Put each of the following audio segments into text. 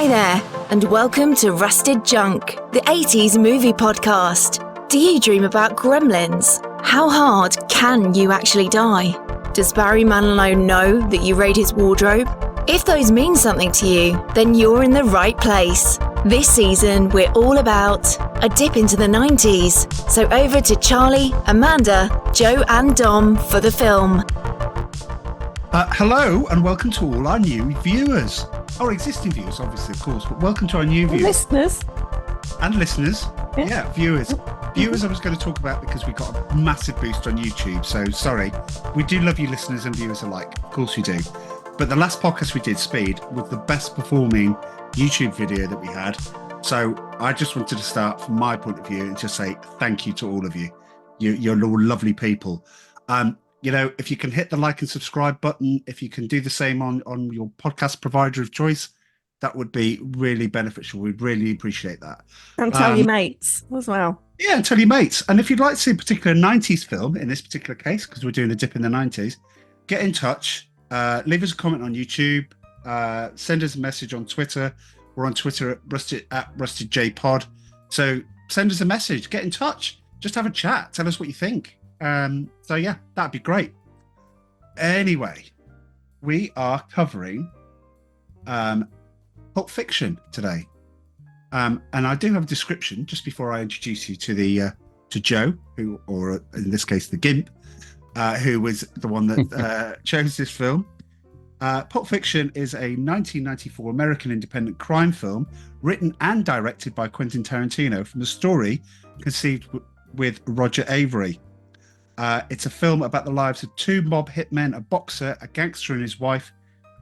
Hi there, and welcome to Rusted Junk, the 80s movie podcast. Do you dream about gremlins? How hard can you actually die? Does Barry Manilow know that you raid his wardrobe? If those mean something to you, then you're in the right place. This season, we're all about a dip into the 90s. So over to Charlie, Amanda, Joe and Dom for the film. Hello and welcome to all our new viewers. Our existing viewers, obviously, of course, but welcome to our new viewers. Listeners. And listeners. Yeah, viewers. Viewers I was going to talk about because we got a massive boost on YouTube. So sorry. We do love you listeners and viewers alike. Of course we do. But the last podcast we did, Speed, was the best performing YouTube video that we had. So I just wanted to start from my point of view and just say thank you to all of you. You're all lovely people. You know, if you can hit the like and subscribe button, if you can do the same on your podcast provider of choice, that would be really beneficial. We'd really appreciate that. And tell your mates as well. Yeah, and tell your mates. And if you'd like to see a particular 90s film, in this particular case, because we're doing a dip in the 90s, get in touch. Leave us a comment on YouTube. Send us a message on Twitter. We're on Twitter at RustedJPod. So send us a message. Get in touch. Just have a chat. Tell us what you think. So yeah, that'd be great. Anyway, we are covering Pulp Fiction today. And I do have a description just before I introduce you to Joe, who, or in this case, the Gimp, who was the one that chose this film. Pulp Fiction is a 1994 American independent crime film written and directed by Quentin Tarantino from a story conceived with Roger Avery. It's a film about the lives of two mob hitmen, a boxer, a gangster and his wife,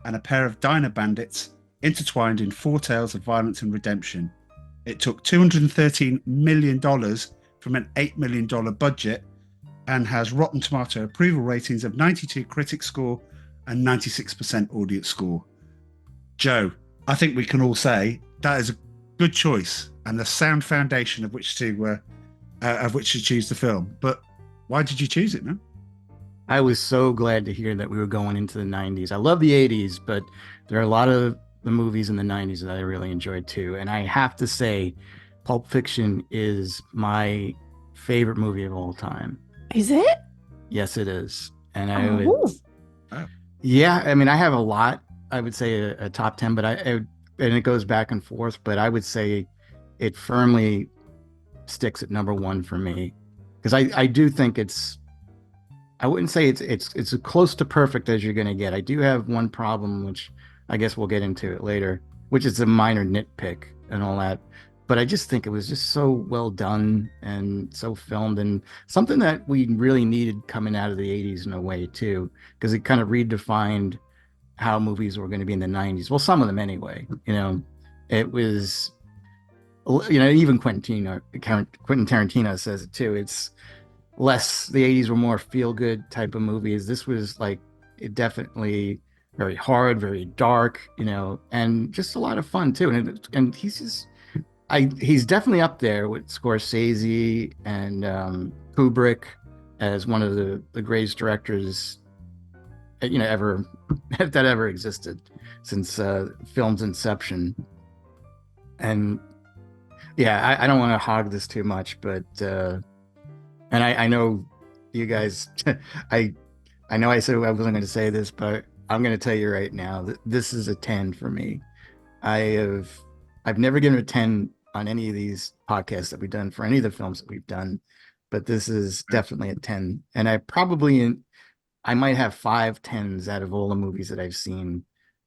and a pair of diner bandits intertwined in four tales of violence and redemption. It took $213 million from an $8 million budget and has Rotten Tomato approval ratings of 92 critic score and 96% audience score. Joe, I think we can all say that is a good choice and the sound foundation of which to choose the film. But why did you choose it, man? I was so glad to hear that we were going into the 90s. I love the 80s, but there are a lot of the movies in the 90s that I really enjoyed too. And I have to say, Pulp Fiction is my favorite movie of all time. Is it? Yes, it is. And yeah, I mean, I have a lot. I would say a top 10, but and it goes back and forth, but I would say it firmly sticks at number one for me. Because I do think I wouldn't say it's as close to perfect as you're going to get. I do have one problem, which I guess we'll get into it later, which is a minor nitpick and all that. But I just think it was just so well done and so filmed, and something that we really needed coming out of the 80s in a way too, because it kind of redefined how movies were going to be in the 90s. Well, some of them anyway. You know, it was, you know, even Quentin Tarantino says it too. It's less, the 80s were more feel-good type of movies. This was like, it definitely very hard, very dark, you know, and just a lot of fun too. And he's definitely up there with Scorsese and Kubrick as one of the greatest directors, you know, ever that ever existed since film's inception. And yeah, I don't want to hog this too much, but and I know you guys, I know I said I wasn't going to say this, but I'm going to tell you right now that this is a 10 for me. I've never given a 10 on any of these podcasts that we've done for any of the films that we've done, but this is definitely a 10. And I might have 5 10s out of all the movies that I've seen.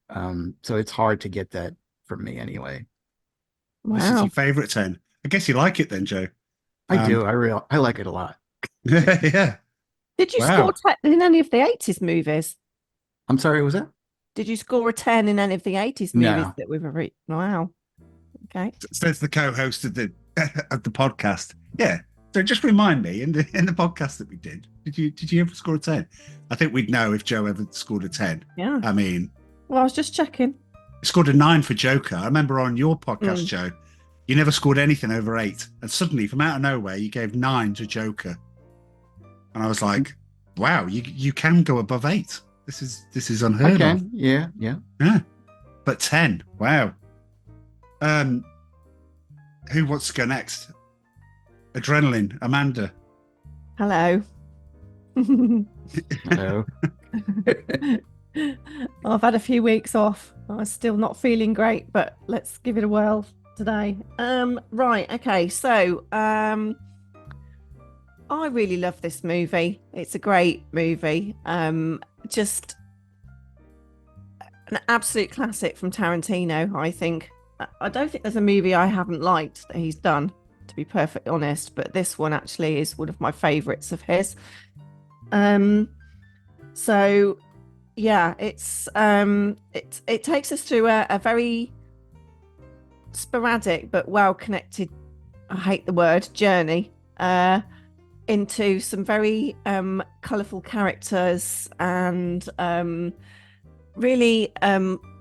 So it's hard to get that from me anyway. Wow. This is your favorite 10. I guess you like it then, Joe. I do. I like it a lot. Yeah. Did you score 10 in any of the 80s movies? I'm sorry, what was that? Did you score a 10 in any of the 80s movies that we've ever? Wow. Okay. Says the co-host of the podcast. Yeah. So just remind me in the podcast that we did you ever score a 10? I think we'd know if Joe ever scored a 10. Yeah. I mean, well, I was just checking. Scored a 9 for Joker. I remember on your podcast, Joe, you never scored anything over 8, and suddenly from out of nowhere you gave 9 to Joker, and I was like, wow, you can go above 8. This is unheard of. Yeah. But 10, wow. Who wants to go next? Adrenaline, Amanda. Hello. Hello. I've had a few weeks off. I'm still not feeling great, but let's give it a whirl today. Right, okay. So, I really love this movie. It's a great movie. Just an absolute classic from Tarantino, I think. I don't think there's a movie I haven't liked that he's done, to be perfectly honest, but this one actually is one of my favorites of his. So yeah, it takes us through a very sporadic but well connected, I hate the word, journey into some very colourful characters and really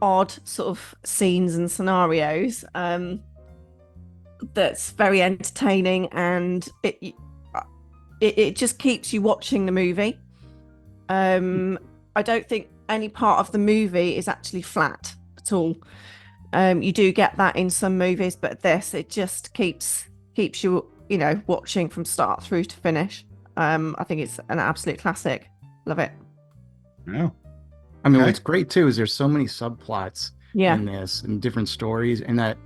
odd sort of scenes and scenarios that's very entertaining, and it just keeps you watching the movie. I don't think any part of the movie is actually flat at all. You do get that in some movies, but this, it just keeps you, watching from start through to finish. I think it's an absolute classic. Love it. Yeah. I mean, Okay. what's great too is there's so many subplots in this and different stories, and that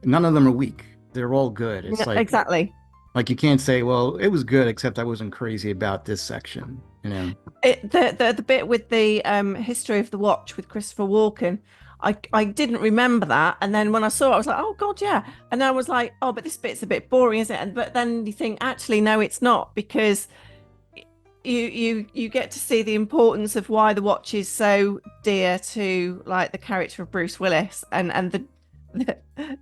none of them are weak. They're all good. It's like exactly. Like you can't say, well, it was good, except I wasn't crazy about this section. The bit with the history of the watch with Christopher Walken, I didn't remember that, and then when I saw it, I was like, oh god, yeah. And then I was like, oh, but this bit's a bit boring, isn't it? But then you think, actually, no, it's not, because you get to see the importance of why the watch is so dear to like the character of Bruce Willis, and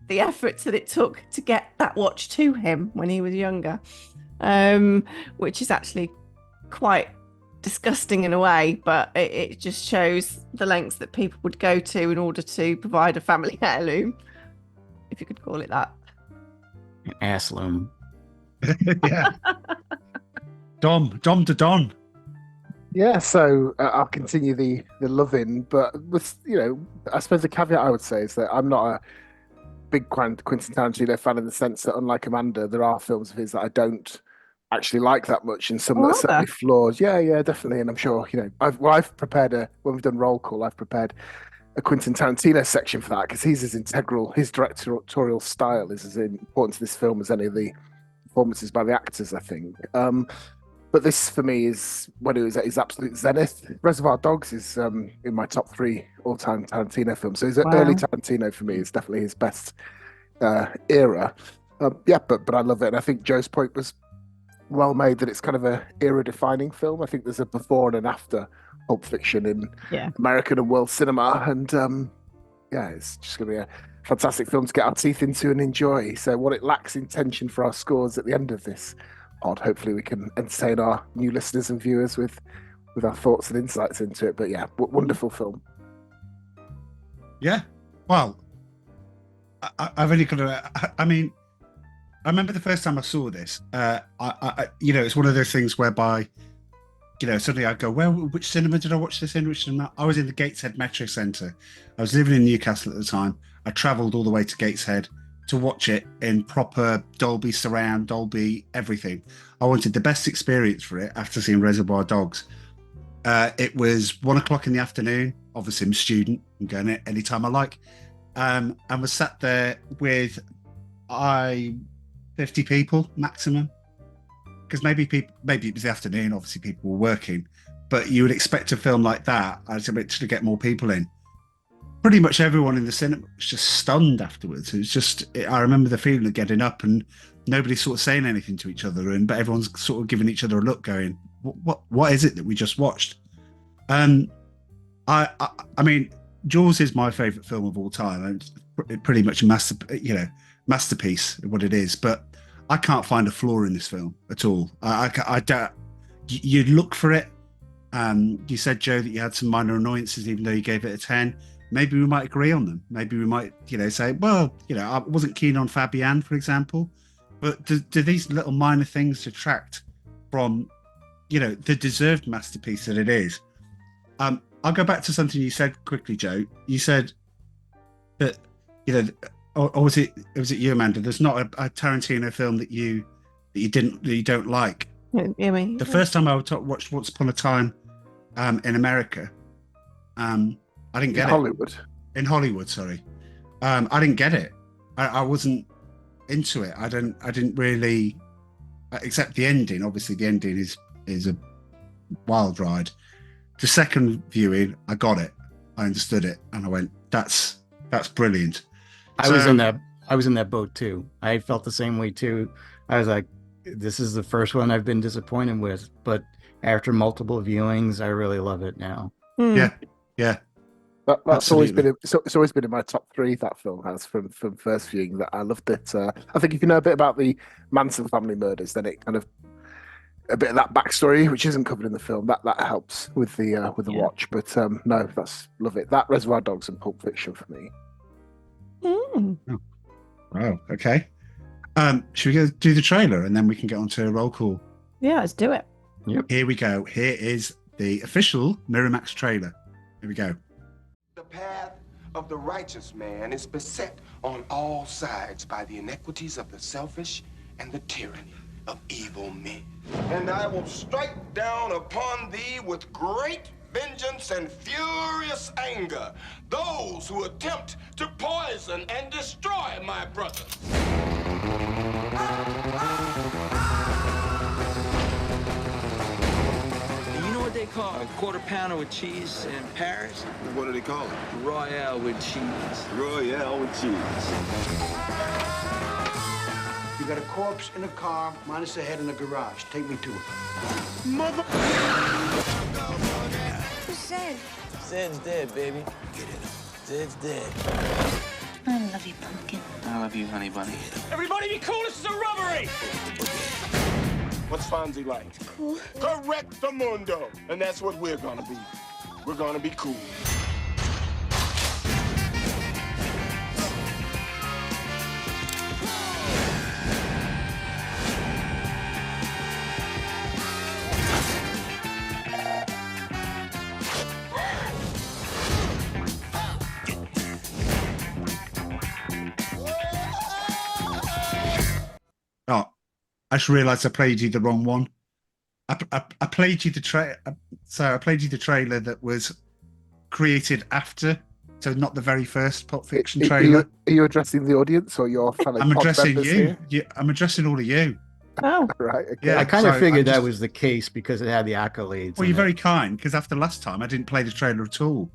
the efforts that it took to get that watch to him when he was younger, which is actually quite disgusting in a way, but it just shows the lengths that people would go to in order to provide a family heirloom, if you could call it that. An ass loom. Yeah. Dom to Don. Yeah, so I'll continue the loving, but with, I suppose the caveat I would say is that I'm not a big Quentin Tarantino fan, in the sense that, unlike Amanda, there are films of his that I don't actually like that much, and some that are certainly flaws. Yeah, definitely. And I'm sure, I've prepared when we've done roll call, I've prepared a Quentin Tarantino section for that, because he's as integral, his directorial style is as important to this film as any of the performances by the actors, I think. But this, for me, is when it was at his absolute zenith. Reservoir Dogs is in my top 3 all-time Tarantino films. So his early Tarantino, for me, is definitely his best era. But I love it. And I think Joe's point was well made, that it's kind of a era-defining film. I think there's a before and an after Pulp Fiction in American and world cinema. And it's just going to be a fantastic film to get our teeth into and enjoy. So what it lacks in tension for our scores at the end of this pod, hopefully we can entertain our new listeners and viewers with our thoughts and insights into it. But wonderful film. Yeah. Well, I've only got I remember the first time I saw this. It's one of those things whereby, suddenly I go, well, which cinema did I watch this in? Which cinema? I was in the Gateshead Metro Centre. I was living in Newcastle at the time. I travelled all the way to Gateshead to watch it in proper Dolby surround, Dolby everything. I wanted the best experience for it after seeing Reservoir Dogs. It was 1:00 in the afternoon. Obviously, I'm a student. I'm going it anytime I like. And was sat there with 50 people maximum, because maybe it was the afternoon. Obviously, people were working, but you would expect a film like that, I expect to get more people in. Pretty much everyone in the cinema was just stunned afterwards. It was just, I remember the feeling of getting up and nobody sort of saying anything to each other, but everyone's sort of giving each other a look, going, "What is it that we just watched?" I mean, Jaws is my favourite film of all time, and pretty much a masterpiece, what it is. But I can't find a flaw in this film at all. I don't. You look for it. You said, Joe, that you had some minor annoyances, even though you gave it a 10. Maybe we might agree on them. Maybe we might, say, well, I wasn't keen on Fabienne, for example. But do these little minor things detract from, the deserved masterpiece that it is? I'll go back to something you said quickly, Joe. You said that, or was it you, Amanda? There's not a Tarantino film that you don't like. I mean, The first time I watched Once Upon a Time in America, I didn't get it. In Hollywood, sorry. I didn't get it. I wasn't into it. I didn't really, except the ending. Obviously, the ending is a wild ride. The second viewing, I got it. I understood it, and I went, "That's brilliant." I was in that boat too. I felt the same way too. I was like, "This is the first one I've been disappointed with," but after multiple viewings, I really love it now. Yeah. That's always been it's always been in my top 3. That film has from first viewing. That I loved it. I think if you know a bit about the Manson family murders, then it kind of a bit of that backstory, which isn't covered in the film, that helps with the watch. But no, love it. That, Reservoir Dogs, and Pulp Fiction for me. Mm. Oh. Wow. Okay. Should we go do the trailer and then we can get on to a roll call? Yeah, let's do it. Yep. Here we go. Here is the official Miramax trailer. Here we go. The path of the righteous man is beset on all sides by the inequities of the selfish and the tyranny of evil men. And I will strike down upon thee with great vengeance and furious anger those who attempt to poison and destroy my brothers. You know what they call a quarter pounder with cheese in Paris? What do they call it? Royale with cheese. Royale with cheese. You got a corpse in a car, minus the head in the garage. Take me to it. Mother... Who's Zed? Zed's dead, baby. Zed's dead. I love you, Pumpkin. I love you, honey bunny. Everybody be cool, this is a robbery! What's Fonzie like? Cool. Correctamundo. And that's what we're gonna be. We're gonna be cool. Oh, I just realised I played you the wrong one. I played you the trailer. So I played you the trailer that was created after, so not the very first Pulp Fiction trailer. Are you addressing the audience or your fellow? I'm addressing members you. here? I'm addressing all of you. Oh, Right. Okay. Yeah. I kind of so figured I that just- was the case because it had the accolades. Well, in you're it. very kind, because after last time I didn't play the trailer at all.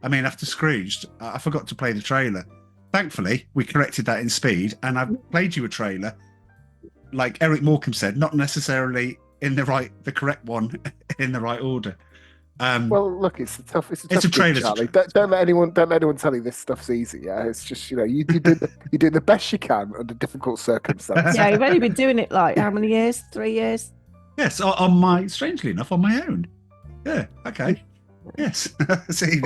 I mean, after Scrooged, I forgot to play the trailer. Thankfully, we corrected that in speed, and I've played you a trailer, like Eric Morecambe said, not necessarily in the correct one in the right order. Well, look, it's a tough It's a gig, trailer, Charlie. Don't let anyone tell you this stuff's easy. Yeah, it's just you do the best you can under difficult circumstances. yeah, you've only been doing it like how many years? 3 years? Yes, strangely enough, on my own. Yeah, okay. Yes. See,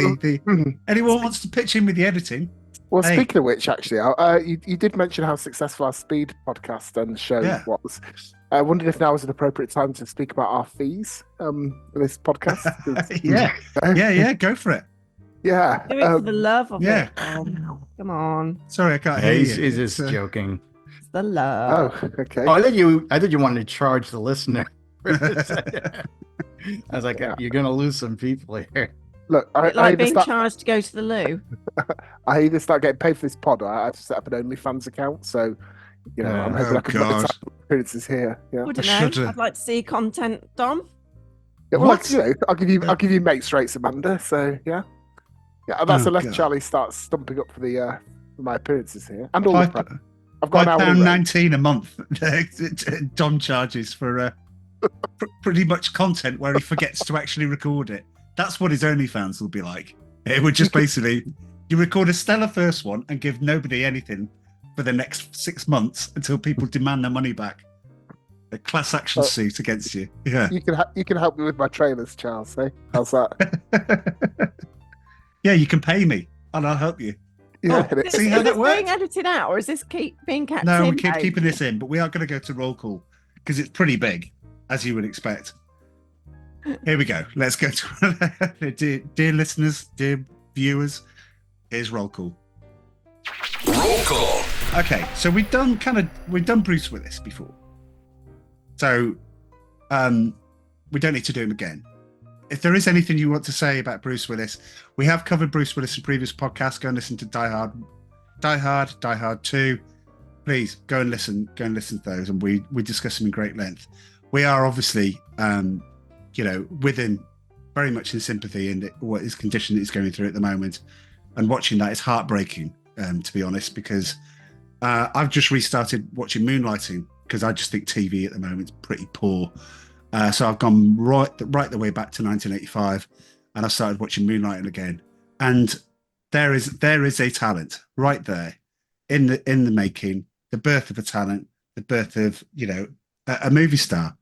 anyone wants to pitch in with the editing? Well, Hey. speaking of which, actually, you did mention how successful our Speed podcast and show was. I wondered if now was an appropriate time to speak about our fees for this podcast. Yeah, go for it. Yeah. Do it for the love of yeah. it. Oh, come on. Sorry, I can't hear He's, you. he's just It's, joking. It's the love. Oh, okay. Oh, I thought you wanted to charge the listener. I was like, Yeah. you're gonna lose some people here. Look, Bit like being charged to go to the loo. I either start getting paid for this pod, or I have to set up an OnlyFans account. So, I'm hoping I can God. monetize appearances here. Yeah. Wouldn't I know. should've- I'd like to see content, Dom. Yeah, well, What? I'll give you mates rates, Amanda. So yeah, and that's Oh, unless God. Charlie starts stumping up for for my appearances here and all the Five- prep. I've got an hourly rate. £5.19 a month. Dom charges for pretty much content where he forgets to actually record it. That's what his OnlyFans will be like. It would just basically you record a stellar first one and give nobody anything for the next 6 months until people demand their money back. A class action suit against you. Yeah. You can help me with my trailers, Charles. Hey, how's that? Yeah, you can pay me and I'll help you. Yeah, Oh, it- see Is how that this works? being edited out, or is this being kept No, in? we keep babe? keeping this in, but we are going to go to roll call because it's pretty big, as you would expect. Here we go. Let's go to dear listeners, dear viewers. Here's roll call. Roll call. Okay, so we've done Bruce Willis before, so we don't need to do him again. If there is anything you want to say about Bruce Willis, we have covered Bruce Willis in previous podcasts. Go and listen to Die Hard 2. Please go and listen to those, and we discuss them in great length. We are obviously, with him very much in sympathy in what his condition is going through at the moment, and watching that is heartbreaking, to be honest, because I've just restarted watching Moonlighting because I just think TV at the moment is pretty poor. So I've gone right the way back to 1985, and I started watching Moonlighting again. And there is a talent right there in the making, the birth of a talent, the birth of a movie star.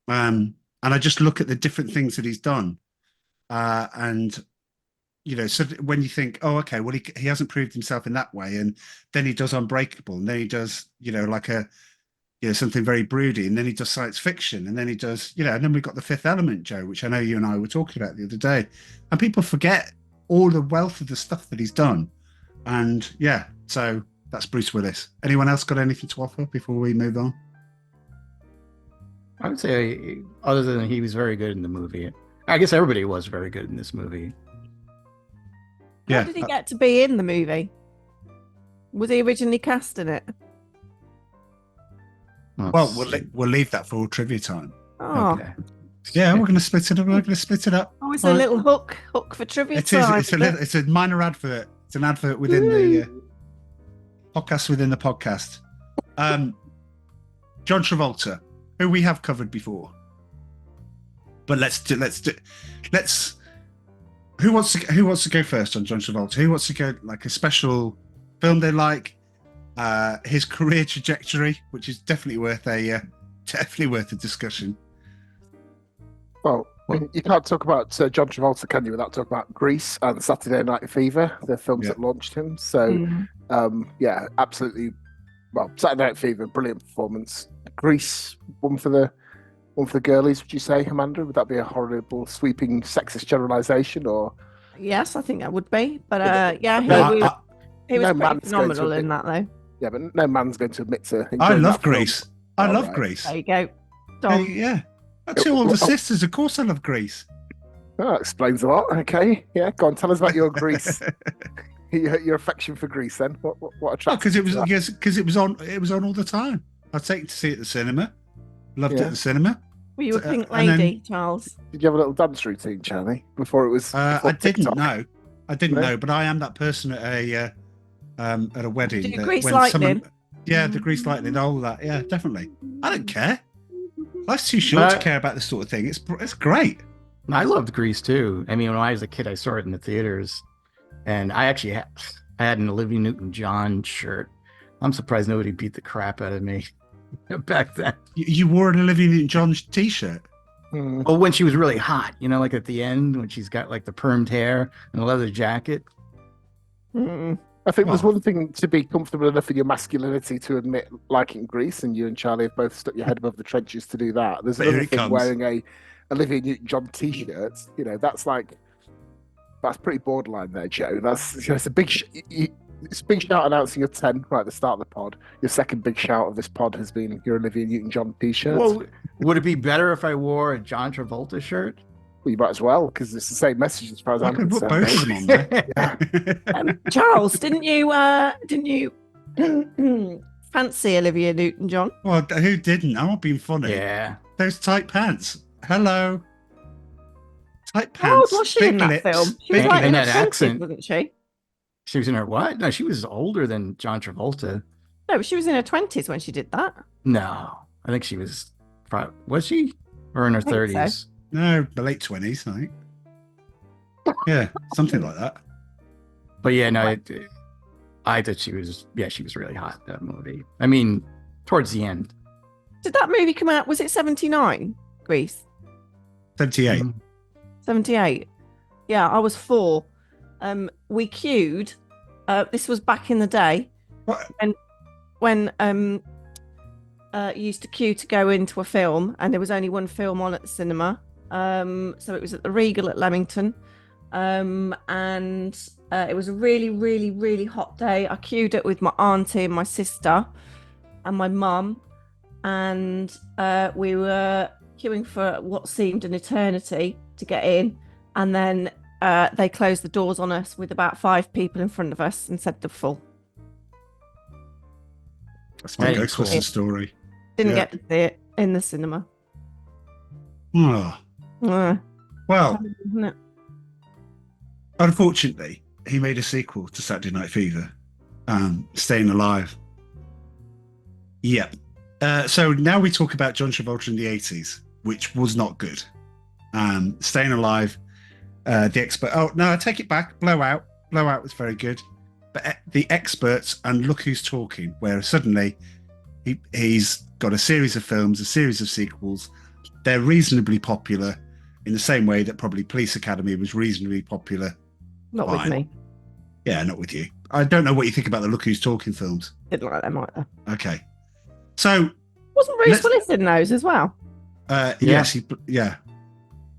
And I just look at the different things that he's done, and so when you think, oh, okay, well he hasn't proved himself in that way, and then he does Unbreakable, and then he does something very broody, and then he does science fiction, and then he does and then we've got The Fifth Element, Joe, which I know you and I were talking about the other day, and people forget all the wealth of the stuff that he's done. And so that's Bruce Willis. Anyone else got anything to offer before we move on? I would say, other than he was very good in the movie, I guess everybody was very good in this movie. How did he get to be in the movie? Was he originally cast in it? Well, we'll leave that for all trivia time. Oh, Okay. Yeah, we're going to split it up. Oh, it's a little hook for trivia time. It's a minor advert. It's an advert within the podcast within the podcast. John Travolta, who we have covered before, but let's. Who wants to go first on John Travolta? Who wants to go like a special film they like? His career trajectory, which is definitely worth a discussion. Well, you can't talk about John Travolta, can you, without talking about Grease and Saturday Night Fever, the films that launched him. So, absolutely. Well, Saturday Night Fever, brilliant performance. Grease, one for the girlies, would you say, Amanda? Would that be a horrible, sweeping, sexist generalisation, or? Yes, I think that would be. But he was pretty phenomenal in that, though. Yeah, but no man's going to admit to. I love Grease. I love Grease. There you go. Yeah. Two older sisters. Of course, I love Grease. Oh, that explains a lot. Okay, yeah, go on. Tell us about your Grease. your affection for Grease, then. What attracted? Because it was on all the time. I'd take it to see it at the cinema. Loved it at the cinema. Were you a pink lady, Charles? Did you have a little dance routine, Charlie, before it was? I didn't know. But I am that person at a wedding. Did you Grease Lightning? The Grease Lightning, all that. Yeah, definitely. I don't care. Life's too short to care about this sort of thing. It's great. I loved Grease too. I mean, when I was a kid, I saw it in the theaters, and I actually I had an Olivia Newton-John shirt. I'm surprised nobody beat the crap out of me back then. You wore an Olivia Newton-John t-shirt? Well, when she was really hot, like at the end when she's got like the permed hair and a leather jacket. I think there's one thing to be comfortable enough in your masculinity to admit liking Grease, and you and Charlie have both stuck your head above the trenches to do that. There's another thing wearing a Olivia Newton-John t-shirt. That's pretty borderline there, Joe. It's a big it's a big shout announcing your 10 right at the start of the pod. Your second big shout of this pod has been your Olivia Newton-John t-shirt. Well, would it be better if I wore a John Travolta shirt? Well, you might as well, because it's the same message as far as I'm concerned. Put both of them on there. Charles, didn't you fancy Olivia Newton-John? Well, who didn't? I'm not being funny. Yeah. Those tight pants. Hello. Tight pants. How old was she in that film? She was like in that her 20s, accent. wasn't she? She was in her what? No, she was older than John Travolta. No, but she was in her 20s when she did that. No, I think she was. Was she? Or in her 30s? So. No, the late 20s, I think. Yeah, something like that. But yeah, no, I thought she was. Yeah, she was really hot in that movie. I mean, towards the end. Did that movie come out? Was it 79? Grease. 78. 78. Yeah, I was 4. We queued. This was back in the day. What? And when you used to queue to go into a film, and there was only one film on at the cinema. So it was at the Regal at Leamington. and it was a really, really, really hot day. I queued it with my auntie and my sister and my mum, and we were queuing for what seemed an eternity to get in, and then they closed the doors on us with about 5 people in front of us and said they're full. That's my Ghostbusters cool. story. Didn't get to see it in the cinema. Oh. Well, unfortunately, he made a sequel to Saturday Night Fever, Staying Alive. Yep. So now we talk about John Travolta in the 80s, which was not good. Staying Alive, The Expert. Oh, no, I take it back. Blowout. Blowout was very good. But The Experts and Look Who's Talking, where suddenly he's got a series of films, a series of sequels. They're reasonably popular in the same way that probably Police Academy was reasonably popular. Not with me. Yeah, not with you. I don't know what you think about the Look Who's Talking films. Didn't like them either. Okay. So... Wasn't Bruce Willis in those as well? Yes, And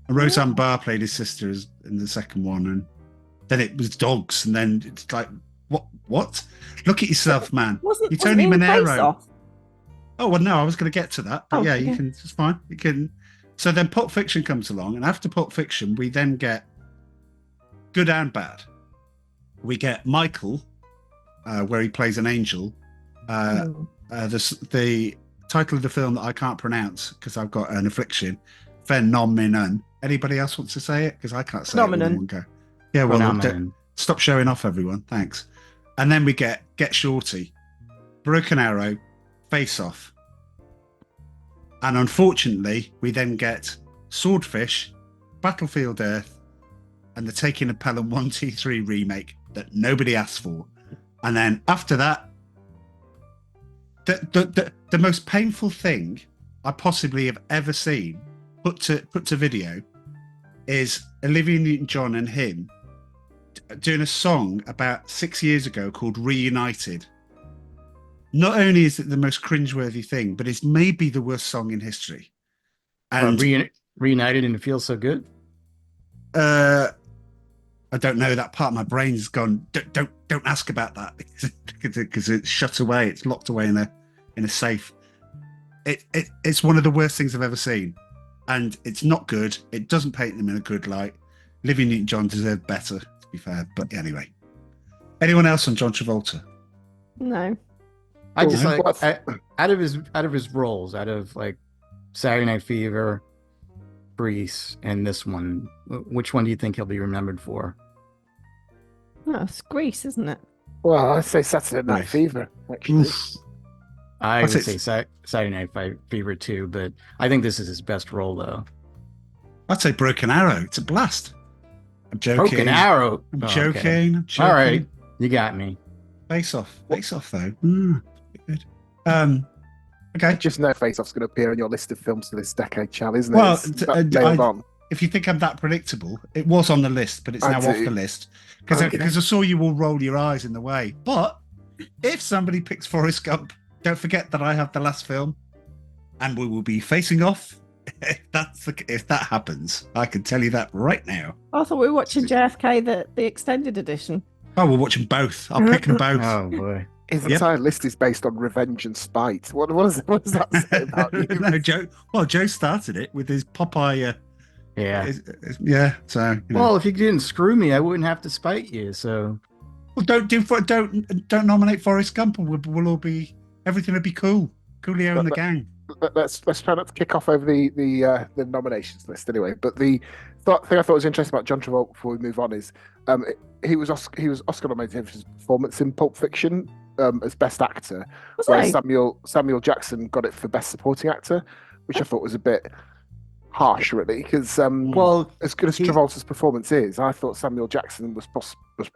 Roseanne Barr played his sister in the second one, and then it was dogs, and then it's like, what? Look at yourself, man. You're Tony Manero. Oh, well, no, I was going to get to that. But you can, it's fine. You can. So then Pulp Fiction comes along, and after Pulp Fiction, we then get good and bad. We get Michael, where he plays an angel. The title of the film that I can't pronounce because I've got an affliction, Phenomenon. Anybody else wants to say it? Because I can't say it in one go. Yeah, well, stop showing off, everyone. Thanks. And then we get Shorty, Broken Arrow, Face Off. And unfortunately, we then get Swordfish, Battlefield Earth, and the Taking of Pelham 1, 2, 3 remake that nobody asked for. And then after that, the most painful thing I possibly have ever seen put to video is Olivia Newton-John and him doing a song about 6 years ago called Reunited. Not only is it the most cringeworthy thing, but it's maybe the worst song in history. And Reunited and It Feels So Good? I don't know. That part of my brain's gone. Don't ask about that because it's shut away. It's locked away in a safe. It's one of the worst things I've ever seen, and it's not good. It doesn't paint them in a good light. Olivia Newton-John deserved better, to be fair. But anyway, anyone else on John Travolta? No. I just out of his roles, out of like Saturday Night Fever, Grease, and this one, which one do you think he'll be remembered for? Oh, it's Grease, isn't it? Well, I'd say Saturday Night Fever, actually. I would say Saturday Night Fever too, but I think this is his best role, though. I'd say Broken Arrow. It's a blast. I'm joking. Broken Arrow. I'm joking. I'm joking. All right, you got me. Face Off though. Good. Okay. Just know Face Off's going to appear on your list of films for this decade, Chal, isn't it? Well, if you think I'm that predictable, it was on the list, but it's now off the list because I saw you all roll your eyes in the way. But if somebody picks Forrest Gump, don't forget that I have the last film, and we will be facing off. If that happens, I can tell you that right now. I thought we were watching JFK, the extended edition. Oh, we're watching both. I'll pick them both. Oh boy. His entire list is based on revenge and spite. What does that say about you? No, Joe. Well, Joe started it with his Popeye. Yeah. So. Well, if you didn't screw me, I wouldn't have to spite you. So. Well, don't nominate Forrest Gump, and we'll all be. Everything will be cool. Coolio and the gang. Let's try not to kick off over the nominations list anyway. But the thing I thought was interesting about John Travolta before we move on is he was Oscar nominated for his performance in Pulp Fiction as Best Actor, whereas Samuel Jackson got it for Best Supporting Actor, which I thought was a bit harsh, really, because as good as Travolta's performance is, I thought Samuel Jackson was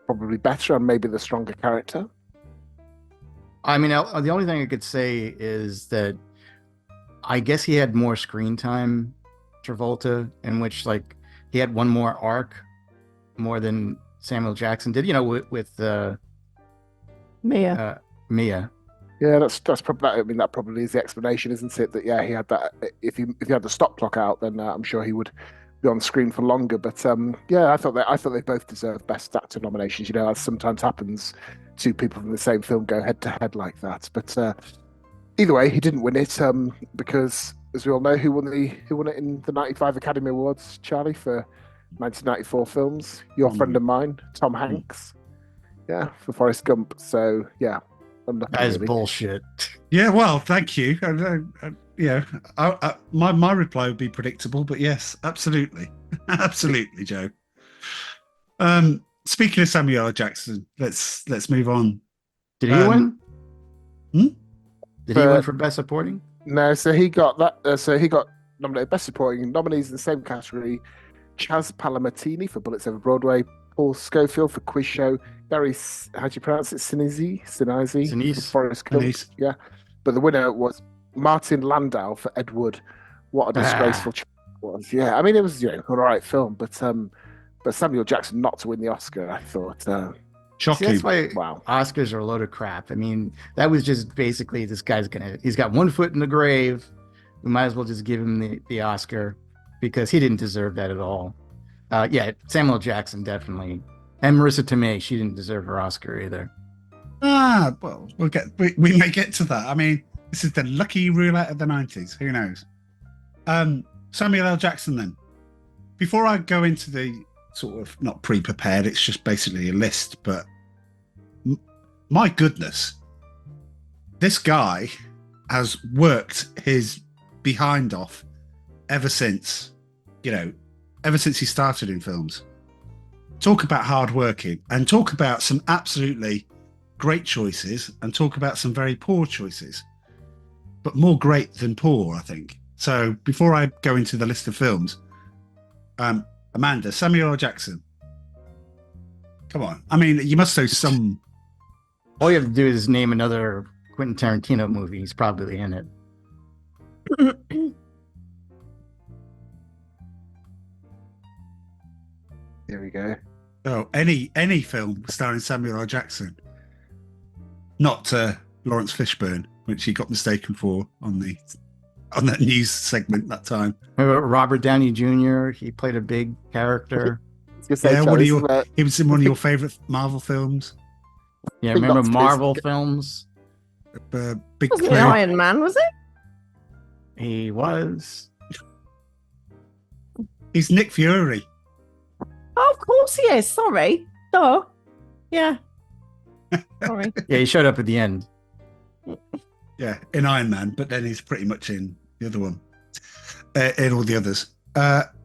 probably better and maybe the stronger character. I mean, the only thing I could say is that I guess he had more screen time, Travolta, in which like he had one more arc more than Samuel Jackson did. With Mia. Mia. Yeah, that's probably. I mean, that probably is the explanation, isn't it? That he had that. If he had the stop clock out, then I'm sure he would be on screen for longer. But yeah, I thought they both deserve Best Actor nominations. You know, as sometimes happens, two people from the same film go head to head like that. But either way, he didn't win it because, as we all know, who won it in the '95 Academy Awards? Charlie, for 1994 films. Your friend of mine, Tom Hanks. Yeah, for Forrest Gump. So yeah, unlucky, That is really. bullshit. Yeah, well, thank you. My reply would be predictable, but yes, absolutely, absolutely, Joe. Speaking of Samuel L. Jackson, let's move on. Did he win? Did he win for Best Supporting? No, so he got that. So he got nominated Best Supporting. Nominees in the same category: Chaz Palminteri for Bullets Over Broadway, Paul Scofield for Quiz Show, Barry, how do you pronounce it? Sinise for Forrest Gump. Yeah, but the winner was Martin Landau for Ed Wood. What a disgraceful choice it was. Yeah, I mean, it was an all right film, but Samuel Jackson not to win the Oscar, I thought. Shocking. See, that's why Oscars are a load of crap. I mean, that was just basically he's got one foot in the grave. We might as well just give him the Oscar because he didn't deserve that at all. Yeah, Samuel Jackson definitely. And Marissa Tomei, she didn't deserve her Oscar either. Well, we may get to that. I mean, this is the lucky roulette of the 90s. Who knows? Samuel L. Jackson, then. Before I go into the sort of not pre-prepared, it's just basically a list, but my goodness, this guy has worked his behind off ever since he started in films. Talk about hard working and talk about some absolutely great choices and talk about some very poor choices, but more great than poor, I think. So before I go into the list of films, Amanda, Samuel L. Jackson. Come on. I mean, you must know some. All you have to do is name another Quentin Tarantino movie. He's probably in it. Here we go. Oh, any film starring Samuel L. Jackson. Not Lawrence Fishburne, which he got mistaken for on that news segment that time. Remember Robert Downey Jr.? He played a big character. Yeah, he was in one of your favorite Marvel films. Yeah, remember Marvel films? Big Wasn't it Iron Man, was it? He was. He's Nick Fury. Oh, of course he is. Sorry. Duh. Yeah. Sorry. Yeah, he showed up at the end. Yeah, in Iron Man, but then he's pretty much in the other one, in all the others.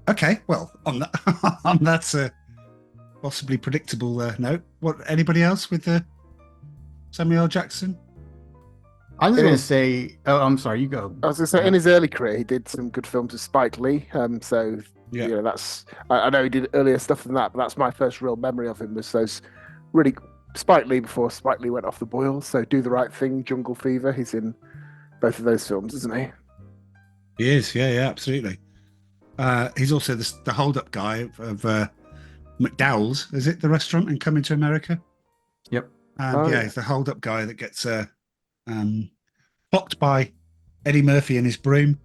Okay, well, on that possibly predictable note, anybody else with Samuel L. Jackson? I was going to say, I'm sorry, you go. I was going to say, in his early career, he did some good films with Spike Lee. So, yeah, that's, I know he did earlier stuff than that, but that's my first real memory of him was those really Spike Lee before Spike Lee went off the boil. So, Do the Right Thing, Jungle Fever. He's in both of those films, isn't he? He is, yeah, absolutely. He's also the hold-up guy of McDowell's, is it, the restaurant in Coming to America? Yep. He's the hold-up guy that gets blocked by Eddie Murphy and his broom.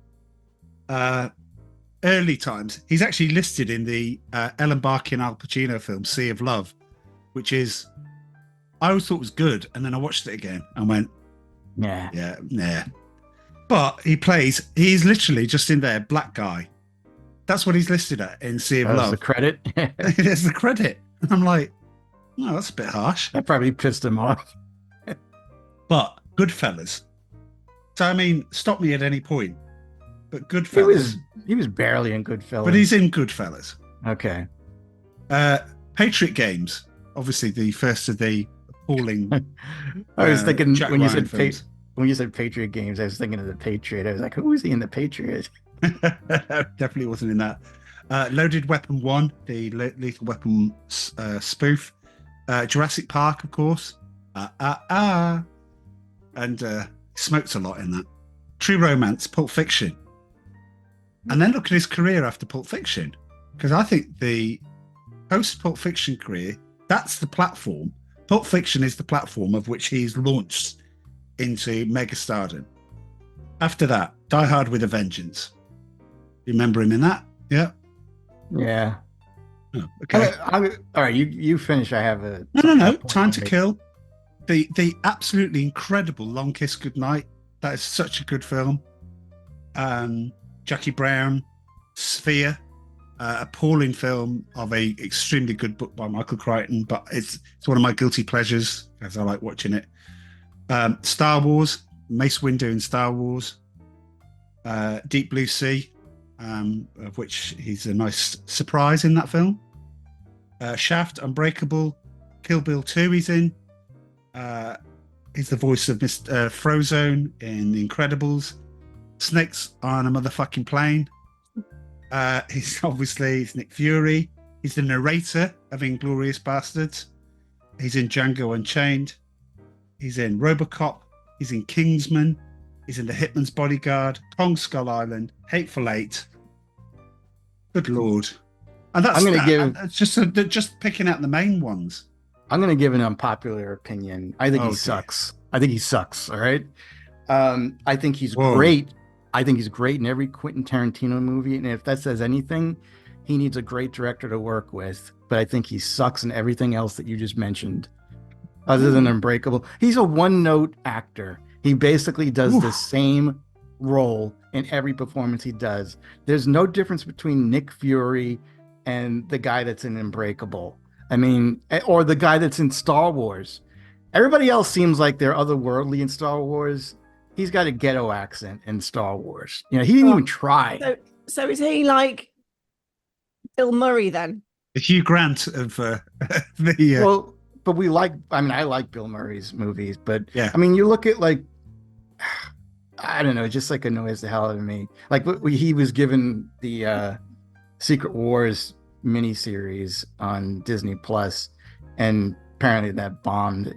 Early times, he's actually listed in the Ellen Barkin Al Pacino film Sea of Love, which is, I always thought was good, and then I watched it again and went, nah. But he's literally just in there, black guy. That's what he's listed at in Sea of Love. The credit. There's the credit. And I'm like, oh, that's a bit harsh. That probably pissed him off. But Goodfellas. So, I mean, stop me at any point. But Goodfellas. He was barely in Goodfellas. But he's in Goodfellas. Okay. Patriot Games. Obviously, the first of the appalling. I was thinking Jack when you Ryan said films. When you said Patriot Games, I was thinking of the Patriot. I was like, who is he in the Patriot? Definitely wasn't in that. Loaded Weapon 1, the Lethal Weapon spoof. Jurassic Park, of course. And smoked a lot in that. True Romance, Pulp Fiction. And then look at his career after Pulp Fiction. Because I think the post-Pulp Fiction career, that's the platform. Pulp Fiction is the platform of which he's launched into megastardom. After that, Die Hard with a Vengeance. You remember him in that? Yeah. Yeah. Oh, okay. All right, you finish. I have a No. point Time to make. Kill. The absolutely incredible Long Kiss Goodnight. That is such a good film. Jackie Brown, Sphere, appalling film of a extremely good book by Michael Crichton, but it's one of my guilty pleasures as I like watching it. Star Wars, Mace Windu in Star Wars. Deep Blue Sea, of which he's a nice surprise in that film. Shaft, Unbreakable, Kill Bill 2 he's in. He's the voice of Mr. Frozone in The Incredibles. Snakes on a Motherfucking Plane. He's Nick Fury. He's the narrator of Inglourious Bastards. He's in Django Unchained. He's in RoboCop. He's in Kingsman. He's in The Hitman's Bodyguard, Kong Skull Island, Hateful Eight. Good Lord. And that's just picking out the main ones. I'm going to give an unpopular opinion. I think he sucks. I think he sucks. All right. I think he's great. I think he's great in every Quentin Tarantino movie. And if that says anything, he needs a great director to work with. But I think he sucks in everything else that you just mentioned, other than Unbreakable. He's a one-note actor. He basically does the same role in every performance he does. There's no difference between Nick Fury and the guy that's in Unbreakable. I mean, or the guy that's in Star Wars. Everybody else seems like they're otherworldly in Star Wars. He's got a ghetto accent in Star Wars. You know, he didn't even try. So is he like Bill Murray then? The Hugh Grant of Well, but I like Bill Murray's movies, but yeah. I mean, you look at I don't know, it just like annoys the hell out of me. Like he was given the Secret Wars miniseries on Disney Plus, and apparently that bombed.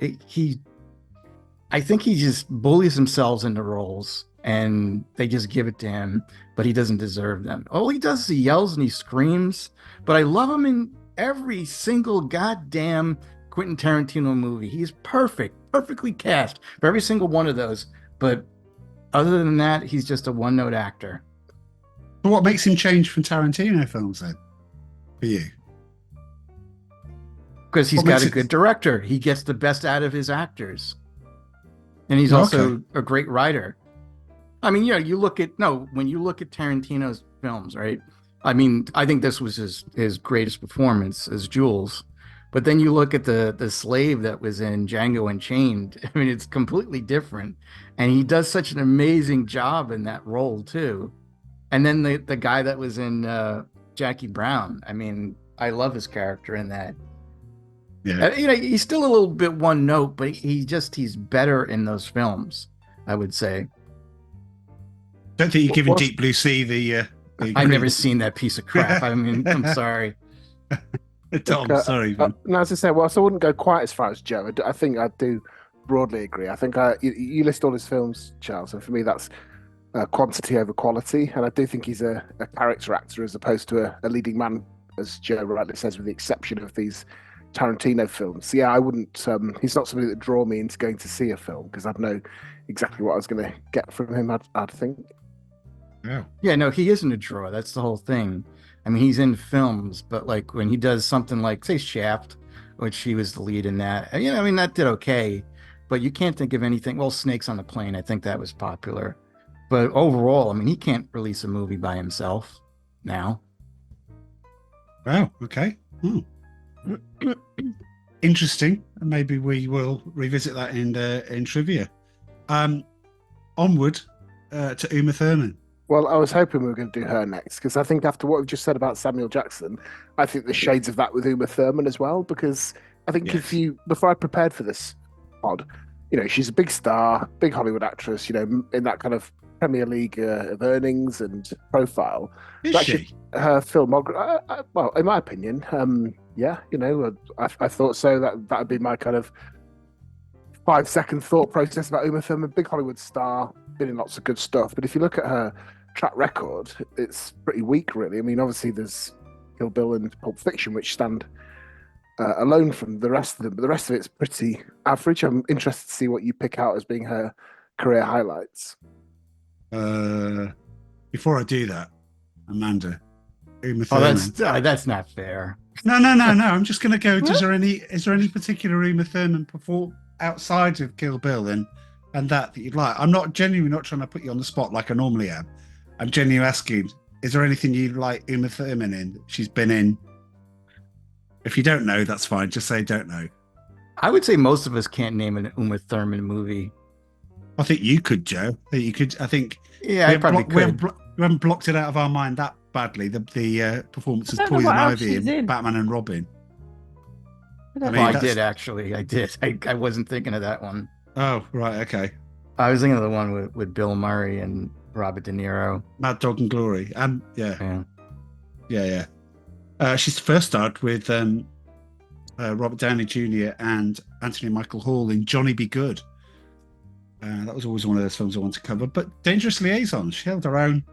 I think he just bullies himself into roles, and they just give it to him, but he doesn't deserve them. All he does is he yells and he screams, but I love him in every single goddamn Quentin Tarantino movie. He's perfectly cast for every single one of those. But other than that, he's just a one-note actor. But what makes him change from Tarantino films then, for you? Because he's got a good director. He gets the best out of his actors. And he's also a great writer. I mean, when you look at Tarantino's films, right? I mean, I think this was his greatest performance as Jules. But then you look at the slave that was in Django Unchained. I mean, it's completely different. And he does such an amazing job in that role, too. And then the guy that was in Jackie Brown. I mean, I love his character in that. Yeah. He's still a little bit one note, but he's better in those films, I would say. Don't think you're giving Deep Blue Sea the I've never seen that piece of crap. I mean, I'm sorry. Tom, sorry. No, as I say, I wouldn't go quite as far as Joe. I think I do broadly agree. I think you list all his films, Charles, and for me that's quantity over quality. And I do think he's a character actor as opposed to a leading man, as Joe rightly says, with the exception of these Tarantino films. Yeah, I wouldn't. He's not somebody that draw me into going to see a film because I'd know exactly what I was going to get from him. I'd think. Yeah, no, he isn't a draw. That's the whole thing. I mean, he's in films, but like when he does something like, say, Shaft, which he was the lead in that. I mean, that did okay, but you can't think of anything. Well, Snakes on a Plane, I think that was popular, but overall, I mean, he can't release a movie by himself now. Wow. Okay. Interesting. Maybe we will revisit that in trivia. Onward to Uma Thurman. Well, I was hoping we were going to do her next because I think after what we've just said about Samuel Jackson, I think there's shades of that with Uma Thurman as well. Because I think before I prepared for this pod, she's a big star, big Hollywood actress, in that kind of Premier League of earnings and profile. Is she? Her filmography, well, in my opinion, I thought so. That would be my kind of 5-second thought process about Uma Thurman. Big Hollywood star, been in lots of good stuff. But if you look at her track record, it's pretty weak, really. I mean, obviously there's Kill Bill and Pulp Fiction, which stand alone from the rest of them. But the rest of it's pretty average. I'm interested to see what you pick out as being her career highlights. Before I do that, Amanda, Uma Oh, Thurman. that's not fair. No. I'm just going to go. Is there any particular Uma Thurman perform outside of Kill Bill and that you'd like? I'm not genuinely not trying to put you on the spot like I normally am. I'm genuinely asking, is there anything you like Uma Thurman in that she's been in? If you don't know, that's fine. Just say don't know. I would say most of us can't name an Uma Thurman movie. I think you could, Joe. I think. Yeah, I probably could. We haven't blocked it out of our mind that badly. The performance as I don't know Poison what else Ivy she's in. Batman and Robin. I did actually. I did. I wasn't thinking of that one. Oh, right. Okay. I was thinking of the one with Bill Murray and Robert De Niro. Mad Dog and Glory. Yeah. She's first starred with Robert Downey Jr. and Anthony Michael Hall in Johnny Be Good. That was always one of those films I wanted to cover. But Dangerous Liaison, she held her own.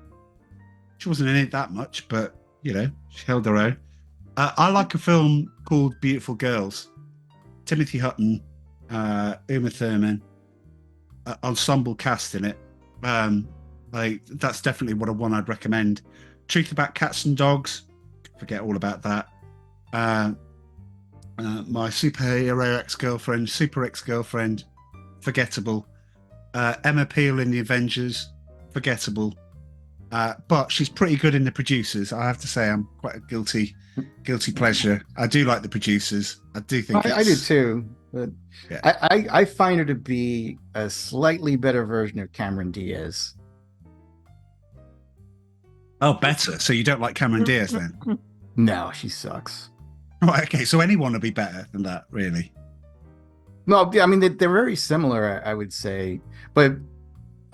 She wasn't in it that much, but, she held her own. I like a film called Beautiful Girls. Timothy Hutton, Uma Thurman, ensemble cast in it. That's definitely one I'd recommend. Truth About Cats and Dogs, forget all about that. My superhero ex-girlfriend, super ex-girlfriend, forgettable. Emma Peel in The Avengers, forgettable. But she's pretty good in The Producers. I have to say, I'm quite a guilty pleasure. I do like The Producers. I do think I do too. But yeah. I find her to be a slightly better version of Cameron Diaz. Oh, better. So you don't like Cameron Diaz then? No, she sucks. Right. Okay. So anyone would be better than that, really? No, I mean they're very similar, I would say. But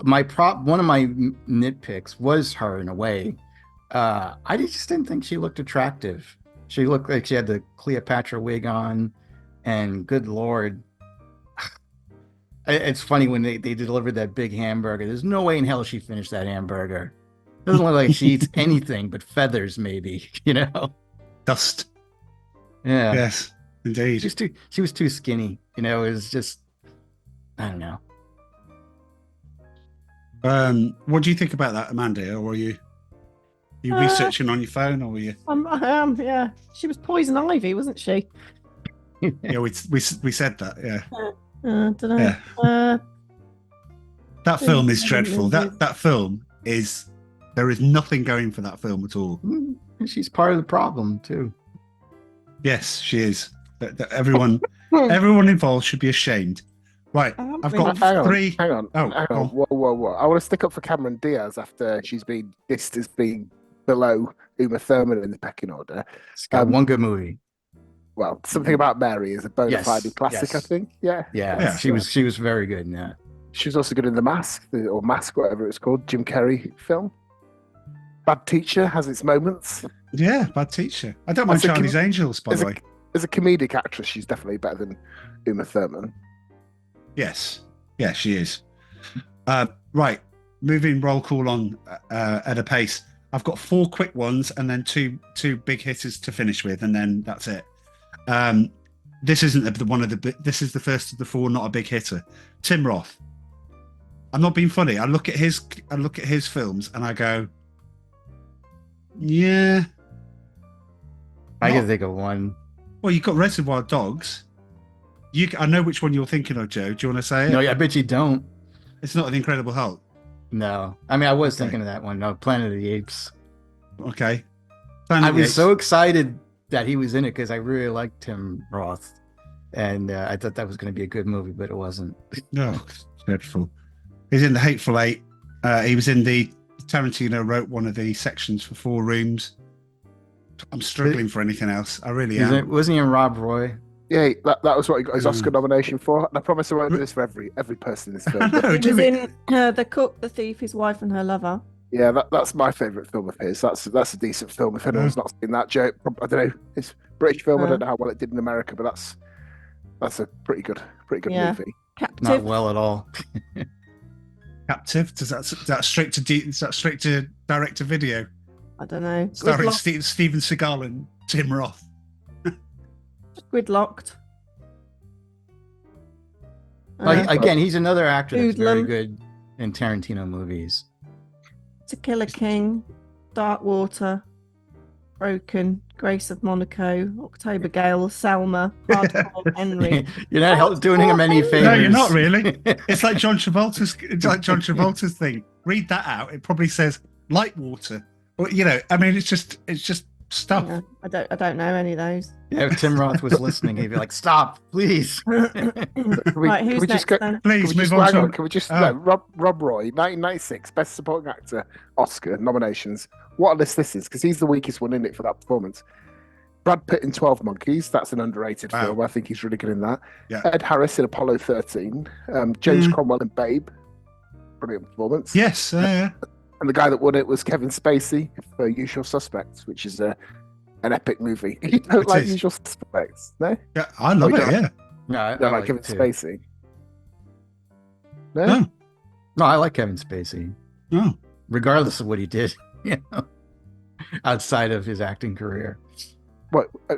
one of my nitpicks was her in a way. I just didn't think she looked attractive. She looked like she had the Cleopatra wig on, and good Lord. It's funny when they delivered that big hamburger. There's no way in hell she finished that hamburger. Doesn't look like she eats anything but feathers, maybe, Dust. Yeah. Yes, indeed. She was too skinny. It was just, I don't know. What do you think about that, Amanda? Or were you researching on your phone, or were you? I am. Yeah, she was Poison Ivy, wasn't she? Yeah, we said that. Yeah. Don't know. Yeah. That film is dreadful. That film is. There is nothing going for that film at all. She's part of the problem too. Yes, she is. Everyone involved should be ashamed. Right, I've got three. Hang on. Whoa. I want to stick up for Cameron Diaz after she's been dissed as being below Uma Thurman in the pecking order. It's got one good movie. Well, Something About Mary is a bona fide classic, I think. Yeah. She was very good in that. She was also good in The Mask, or Mask, whatever it's called, Jim Carrey film. Bad Teacher has its moments. Yeah, Bad Teacher. I don't mind Charlie's Angels, by the way. As a comedic actress, she's definitely better than Uma Thurman. Yes, she is. Right, moving roll call on at a pace. I've got 4 quick ones and then two big hitters to finish with, and then that's it. This isn't this is the first of the 4, not a big hitter. Tim Roth. I'm not being funny. I look at his films and I go, yeah. I can think of one. Well, you've got Reservoir Dogs. I know which one you're thinking of, Joe. Do you want to say it? No, I bet you don't. It's not The Incredible Hulk. No. I mean, I was thinking of that one. No, Planet of the Apes. Okay. I was so excited that he was in it because I really liked Tim Roth. And I thought that was going to be a good movie, but it wasn't. No, dreadful. He's in The Hateful Eight. He was in Tarantino wrote one of the sections for 4 Rooms. I'm struggling for anything else. I really am. Wasn't he in Rob Roy? Yeah, that was what he got his Oscar nomination for. And I promise I won't do this for every person in this film. He was in The Cook, The Thief, His Wife and Her Lover. Yeah, that's my favourite film of his. That's a decent film. If anyone's not seen that, Joe, I don't know. It's a British film. I don't know how well it did in America, but that's a pretty good movie. Captive. Not well at all. Captive? Is that straight to direct to video? I don't know. Starring Steven Seagal and Tim Roth. Gridlocked. Again, he's another actor that's very Hoodlum. good in Tarantino movies. To Kill a King. Dark Water. Broken, Grace of Monaco, October Gale, Selma, Hardcore Henry. You're not doing him any favors. No, you're not really. It's like John Travolta's thing. Read that out. It probably says light water, or I mean, it's just stuff. Yeah, I don't know any of those. Yeah, if Tim Roth was listening, he'd be like, "Stop, please." Right, who's next then? Please move on. Can we just Rob Roy, 1996, Best Supporting Actor Oscar nominations. What a list this is, because he's the weakest one in it for that performance. Brad Pitt in 12 Monkeys, that's an underrated film. I think he's really good in that. Yeah. Ed Harris in Apollo 13. James Cromwell in Babe. Brilliant performance. Yes. And the guy that won it was Kevin Spacey for Usual Suspects, which is an epic movie. You don't like Usual Suspects, no? Yeah, I love it, yeah. No, I don't like Kevin it too. Spacey? No? No, I like Kevin Spacey. No. Regardless of what he did, outside of his acting career.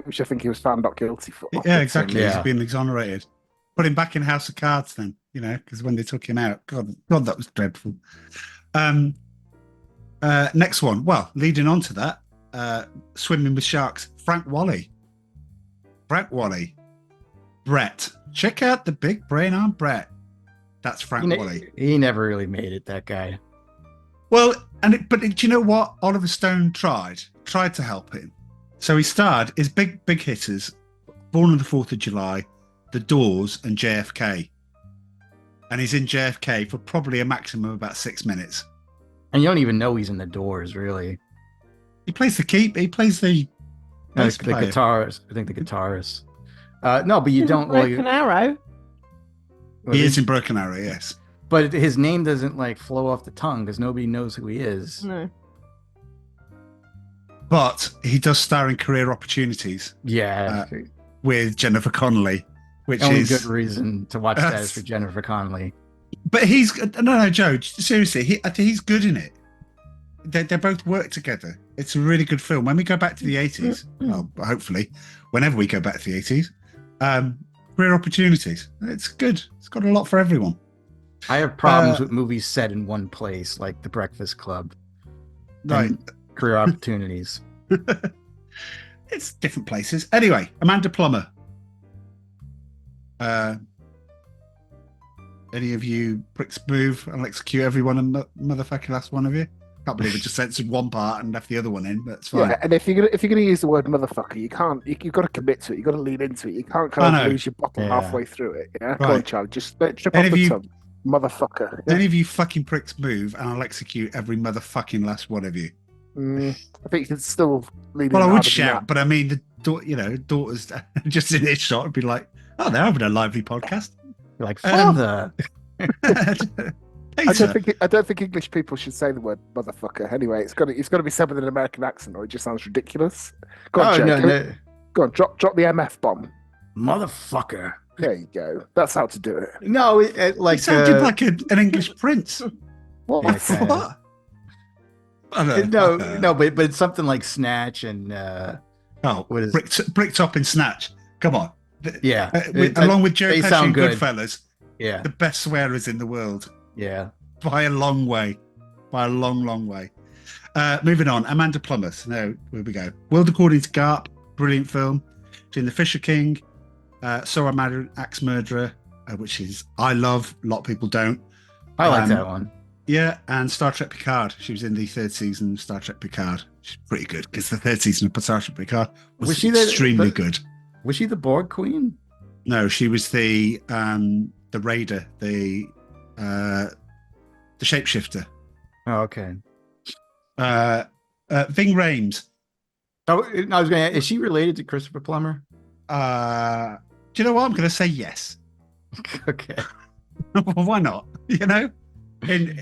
Which I think he was found not guilty for. Yeah, exactly. He's been exonerated. Put him back in House of Cards then, because when they took him out, God, that was dreadful. Next one. Well, leading on to that, Swimming with Sharks, Frank Wally. Brett. Check out the big brain on Brett. That's Frank Wally. He never really made it, that guy. Well, but do you know what? Oliver Stone tried to help him. So he starred his big hitters, Born on the 4th of July, The Doors, and JFK. And he's in JFK for probably a maximum of about 6 minutes. And you don't even know he's in The Doors, really. He plays the guitarist. I think the guitarist. No, but you don't. Broken Arrow. He is in Broken Arrow, yes. But his name doesn't flow off the tongue because nobody knows who he is. No. But he does star in Career Opportunities. Yeah. With Jennifer Connelly, which only is good reason to watch that is for Jennifer Connelly. But he's no, Joe. Seriously, I think he's good in it. They both work together. It's a really good film. When we go back to the 80s, well, hopefully, whenever we go back to the 80s, Career Opportunities. It's good. It's got a lot for everyone. I have problems with movies set in one place, like The Breakfast Club. Right. Career Opportunities. It's different places. Anyway, Amanda Plummer. Any of you pricks move and execute everyone and motherfucking last one of you? Can't believe it just censored one part and left the other one in. That's fine. Yeah, and if you're gonna use the word motherfucker, you can't. You've got to commit to it. You've got to lean into it. You can't kind of lose your bottle halfway through it. Yeah, come on, Charlie. Just trip off the tongue. Motherfucker. Yeah? Any of you fucking pricks move and I'll execute every motherfucking last one of you. I think you can still lean. Well, I would shout, but I mean, the daughters just in earshot would be like, "Oh, they're having a lively podcast." You're like, father. I don't think English people should say the word motherfucker. Anyway, it's got to be said with an American accent, or it just sounds ridiculous. Go on, Joe. Go on, drop the MF bomb. Motherfucker. There you go. That's how to do it. No, it sounded like an English prince. What? Yeah, what? No, but it's something like Snatch and what is Brick Top and Snatch. Come on. Yeah, along with Joe Pesci and Goodfellas. Yeah, the best swearers in the world. Yeah, by a long way, by a long way. Moving on, Amanda Plummer. Now, here we go. World According to Garp, brilliant film. She's in The Fisher King, So I Married an Axe Murderer, which is I love. A lot of people don't. I like that one. Yeah, and Star Trek Picard. She was in the third season of Star Trek Picard. She's pretty good because the third season of Star Trek Picard was extremely good. Was she the Borg Queen? No, she was the Raider, the shapeshifter. Oh, okay. Ving Rhames. Oh, I was going to. Is she related to Christopher Plummer? Do you know what? I'm going to say yes. Okay. Why not? You know, in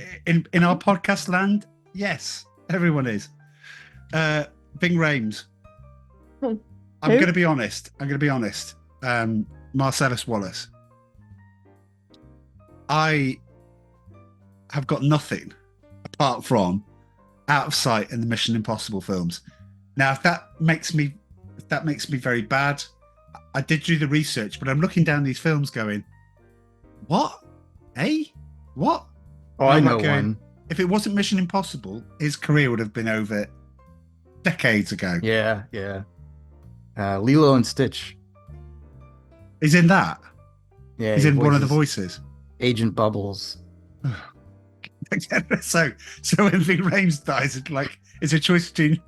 our podcast land, yes, everyone is. Ving Rhames. I'm going to be honest. Marcellus Wallace. I have got nothing apart from Out of Sight and the Mission Impossible films. Now, if that makes me very bad, I did do the research, but I'm looking down these films going, what? What? Oh, I know one. If it wasn't Mission Impossible, his career would have been over decades ago. Yeah. Lilo and Stitch. He's in that. Yeah, He's he in one of the voices voices. Agent Bubbles. so when Ving Rhames dies, it's a choice between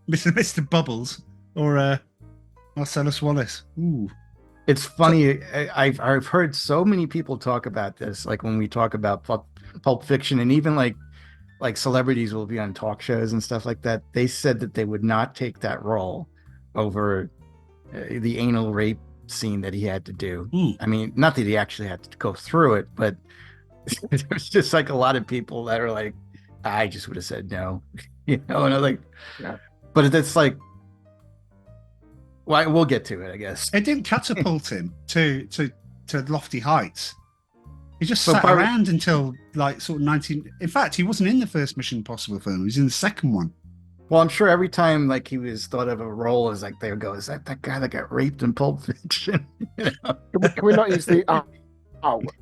Mr. Bubbles or Marcellus Wallace. Ooh. It's funny. I've heard so many people talk about this, like when we talk about Pulp Fiction, and even like celebrities will be on talk shows and stuff like that. They said that they would not take that role over the anal rape scene that he had to do. I mean, not that he actually had to go through it, but there's just like a lot of people that are like, I just would have said no, And I'm like, yeah. But it's like, well, we'll get to it, I guess. It didn't catapult him to lofty heights. He just sat around until sort of 19. In fact, he wasn't in the first Mission Impossible film. He was in the second one. Well, I'm sure every time he was thought of a role as they would go, is that guy that got raped in Pulp Fiction? Can we not use the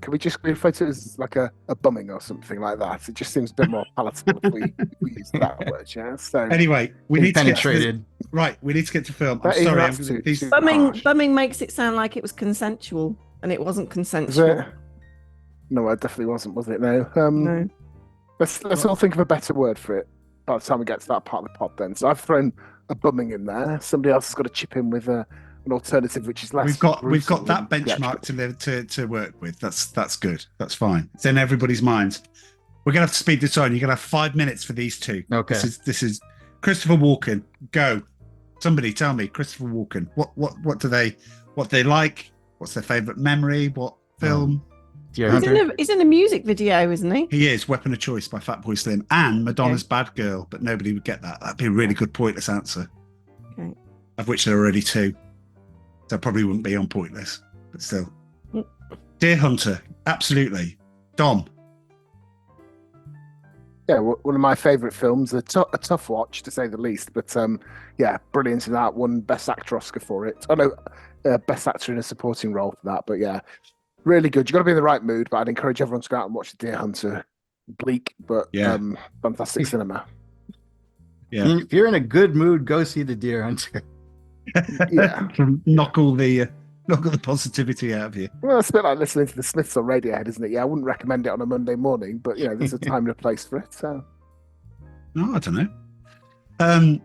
can we just refer to it as like a bumming or something like that? It just seems a bit more palatable if we use that word, yeah. So anyway, we need penetrated. We need to get to film. I'm sorry. Bumming makes it sound like it was consensual, and it wasn't consensual. No, it definitely wasn't, was it? No. No. Let's all think of a better word for it by the time we get to that part of the pod. Then, so I've thrown a bumming in there. Somebody else has got to chip in with an alternative, which is less. We've got that benchmark to work with. That's good. That's fine. It's in everybody's minds. We're gonna have to speed this on. You're gonna have 5 minutes for these two. Okay. This is Christopher Walken. Go. Somebody tell me, Christopher Walken. What do they like? What's their favorite memory? What film? He's in a music video, isn't he? He is. Weapon of Choice by Fatboy Slim and Madonna's Bad Girl, but nobody would get that. That'd be a really good pointless answer. Okay. Of which there are already two. So probably wouldn't be on pointless, but still. Deer Hunter, absolutely. Dom. Yeah, one of my favourite films. A tough watch, to say the least. But brilliant in that. Won Best Actor Oscar for it. Oh no, Best Actor in a Supporting Role for that. But yeah, really good. You've got to be in the right mood, but I'd encourage everyone to go out and watch The Deer Hunter. Bleak, but fantastic cinema. Yeah. If you're in a good mood, go see The Deer Hunter. Yeah. Knock all the positivity out of you. Well, it's a bit like listening to the Smiths or Radiohead, isn't it? Yeah, I wouldn't recommend it on a Monday morning, but there's a time and a place for it. So, no, I don't know.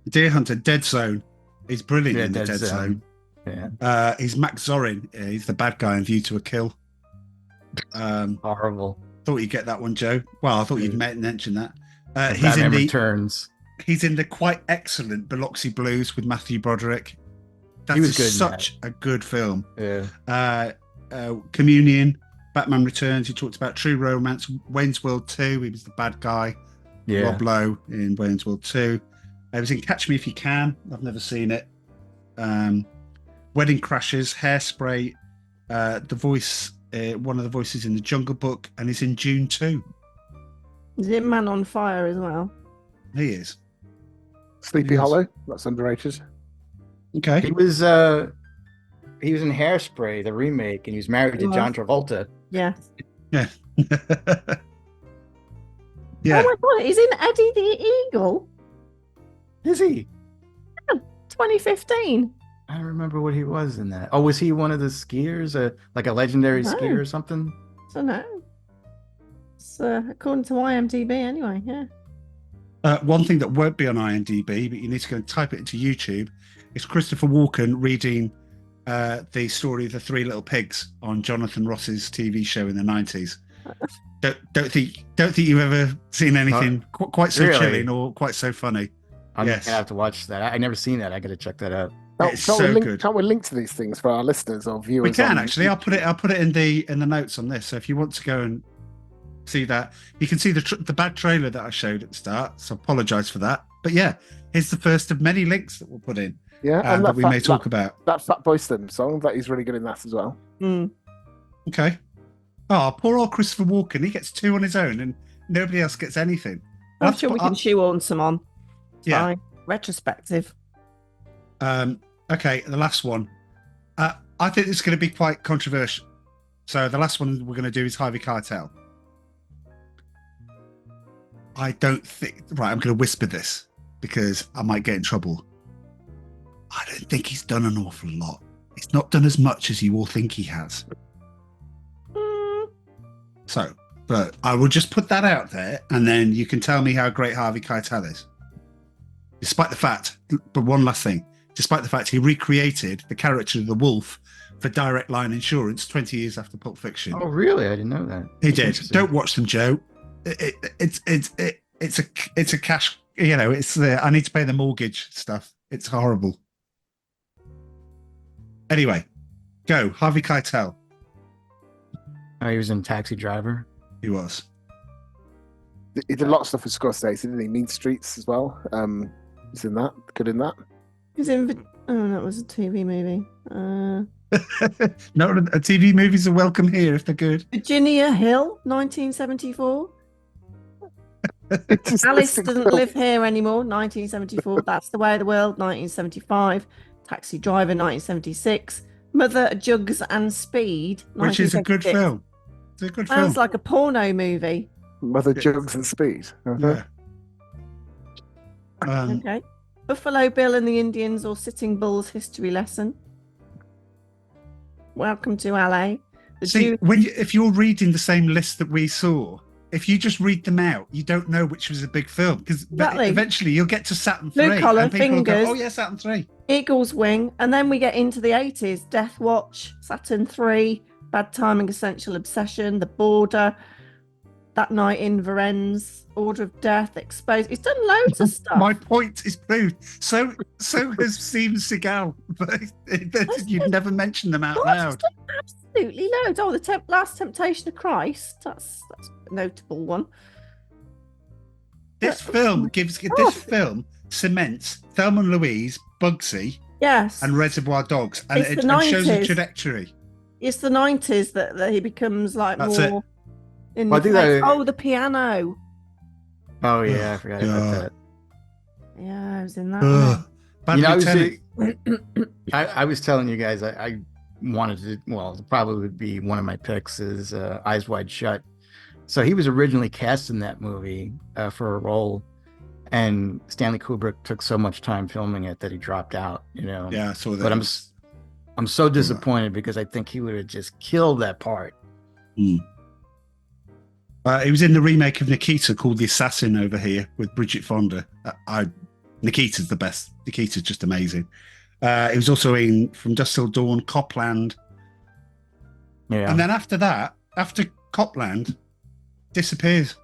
Deer Hunter, Dead Zone. He's brilliant in the Dead Zone. Yeah. He's Max Zorin. He's the bad guy in View to a Kill. Horrible. Thought you'd get that one, Joe. Well, I thought you'd mention that. He's in Returns. He's in the quite excellent Biloxi Blues with Matthew Broderick. That was is good, such a good film. Yeah. Communion, Batman Returns. He talked about True Romance, Wayne's World 2. He was the bad guy. Yeah. Rob Lowe in Wayne's World 2. He was in Catch Me If You Can. I've never seen it. Wedding Crashers, Hairspray, the voice, one of the voices in The Jungle Book, and he's in June 2. Is it Man on Fire as well? He is. Sleepy Hollow, that's underrated. Okay. He was in Hairspray, the remake, and he was married to John Travolta. Yeah. Yeah. Yeah. Oh my god, he's in Eddie the Eagle. Is he? Yeah, 2015. I don't remember what he was in that. Oh, was he one of the skiers? Like a legendary skier or something? I don't know. It's according to IMDb anyway, yeah. One thing that won't be on IMDb, but you need to go and type it into YouTube, is Christopher Walken reading the story of the Three Little Pigs on Jonathan Ross's TV show in the 90s. Don't think you've ever seen anything quite so chilling or quite so funny. I'm gonna have to watch that. I never seen that. I gotta check that out. It's so good. Can't we link to these things for our listeners or viewers? We can actually. I'll put it in the notes on this. So if you want to go and see that, you can see the bad trailer that I showed at the start. So I apologise for that. But yeah, here's the first of many links that we'll put in. Yeah, and that we may talk about. That Fatboy Slim song, that he's really good in that as well. Okay. Oh, poor old Christopher Walken. He gets 2 on his own, and nobody else gets anything. I'm sure we can shoehorn some on. Yeah. Fine. Retrospective. Okay, the last one. I think it's going to be quite controversial. So the last one we're going to do is Harvey Keitel. I don't think... Right, I'm going to whisper this because I might get in trouble. I don't think he's done an awful lot. He's not done as much as you all think he has. So, but I will just put that out there, and then you can tell me how great Harvey Keitel is. Despite the fact, but one last thing, despite the fact he recreated the character of the wolf for Direct Line Insurance 20 years after Pulp Fiction. Oh, really? I didn't know that. He did. Don't watch them, Joe. It's a cash. You know, it's the I need to pay the mortgage stuff. It's horrible. Anyway, go Harvey Keitel. Oh, he was in Taxi Driver. He was. He did a lot of stuff with Scorsese, didn't he? Mean Streets as well. He's in that. Good in that. He's in. Oh, that was a TV movie. No, TV movies are welcome here if they're good. Virginia Hill, 1974. Alice Doesn't Live Here Anymore, 1974. That's the Way of the World, 1975. Taxi Driver, 1976. Mother, Jugs and Speed, which is a good film. It's a good film. Sounds like a porno movie. Mother, Jugs and Speed. Yeah. Okay. Buffalo Bill and the Indians or Sitting Bull's History Lesson. Welcome to LA. If you're reading the same list that we saw, if you just read them out, you don't know which was a big film because eventually you'll get to Saturn 3. Blue Collar, and people will Fingers. go, oh yeah, Saturn 3. Eagle's Wing, and then we get into the 80s. Death Watch, Saturn 3, Bad Timing, Essential Obsession, The Border, That Night in Varennes, Order of Death, Exposed. He's done loads of stuff. My point is proved. So has Steven Seagal, but you'd never mention them out loud. Absolutely loads. Oh, the Last Temptation of Christ. That's a notable one. This film cements Thelma and Louise, Bugsy, yes, and Reservoir Dogs, and it shows a trajectory. It's the 90s that he becomes like That's more. It. The piano. Oh yeah, I forgot about that. Yeah, I was in that. I was telling you guys I wanted to. Well, probably would be one of my picks is Eyes Wide Shut. So he was originally cast in that movie for a role, and Stanley Kubrick took so much time filming it that he dropped out. You know. Yeah, I saw that. But I'm so disappointed because I think he would have just killed that part. He was in the remake of Nikita called The Assassin over here with Bridget Fonda. Nikita's the best. Nikita's just amazing. He was also in From Dusk Till Dawn, Copland. Yeah. And then after that, after Copland, disappears.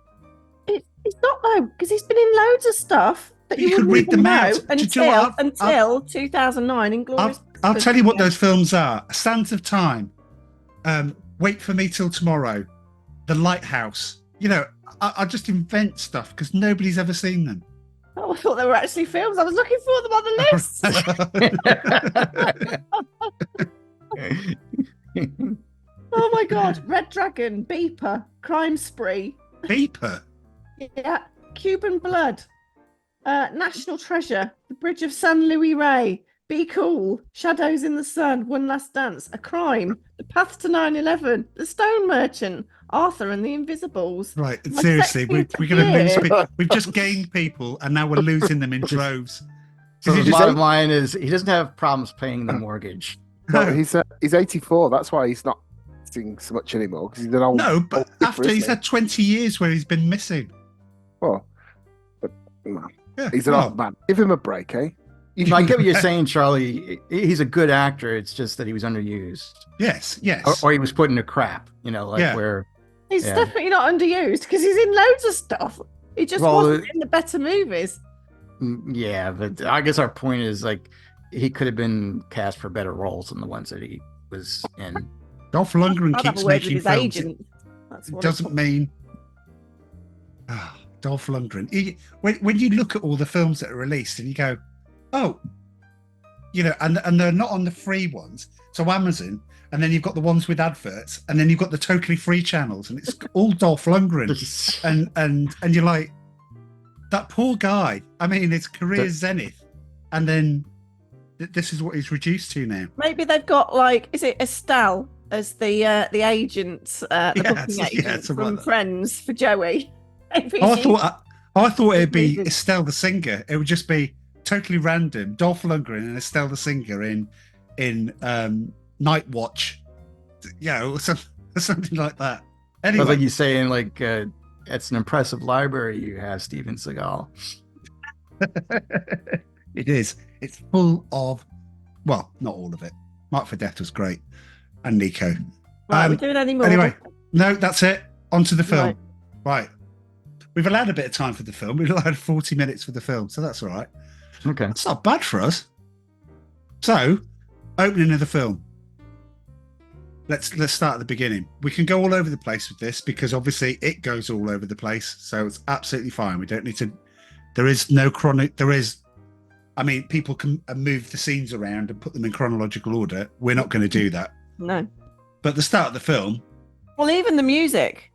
It's not though, because he's been in loads of stuff that you could read them out until 2009 Inglourious. I'll tell you what those films are: Sands of Time, Wait for Me Till Tomorrow, The Lighthouse. You know, I just invent stuff because nobody's ever seen them. Oh, I thought they were actually films. I was looking for them on the list. Oh my God. Red Dragon, Beeper, Crime Spree. Beeper? Yeah. Cuban Blood, National Treasure, The Bridge of San Luis Rey, Be Cool, Shadows in the Sun, One Last Dance, A Crime, The Path to 9/11, The Stone Merchant, Arthur and the Invisibles. Right, seriously, we're going to lose people. We've just gained people and now we're losing them in droves. So the bottom line is he doesn't have problems paying the mortgage. No, he's 84. That's why he's not seeing so much anymore because he's an old. No, but after he's had 20 years where he's been missing. Well, but he's an old man. Give him a break, eh? I get what you're saying, Charlie. He's a good actor. It's just that he was underused. Yes. Or he was put into crap. You know, where. He's definitely not underused because he's in loads of stuff. He just wasn't in the better movies. Yeah, but I guess our point is like he could have been cast for better roles than the ones that he was in. Dolph Lundgren keeps making films. Agent. It doesn't mean. Dolph Lundgren. When you look at all the films that are released and you go, oh, you know, and they're not on the free ones. So Amazon, and then you've got the ones with adverts, and then you've got the totally free channels, and it's all Dolph Lundgren. and you're like, that poor guy. I mean, his career's zenith, and then this is what he's reduced to now. Maybe they've got is it Estelle as the agent, booking agent from Friends for Joey? I I thought it'd be Amazing. Estelle the singer. It would just be totally random. Dolph Lundgren and Estelle the singer in Night Watch. Yeah, or something like that. Well, Anyway, like you saying, like it's an impressive library you have, Steven Seagal. it is. It's full of, well, not all of it. Mark for Death was great, and Nico. Right, we're doing any more. Anyway, no, that's it. On to the film. Right. We've allowed a bit of time for the film. We've allowed 40 minutes for the film, so that's all right. Okay. That's not bad for us. So, opening of the film. Let's start at the beginning. We can go all over the place with this because obviously it goes all over the place, so it's absolutely fine. We don't need to. There is no chronic. I mean, people can move the scenes around and put them in chronological order. We're not going to do that. No. But the start of the film. Well, even the music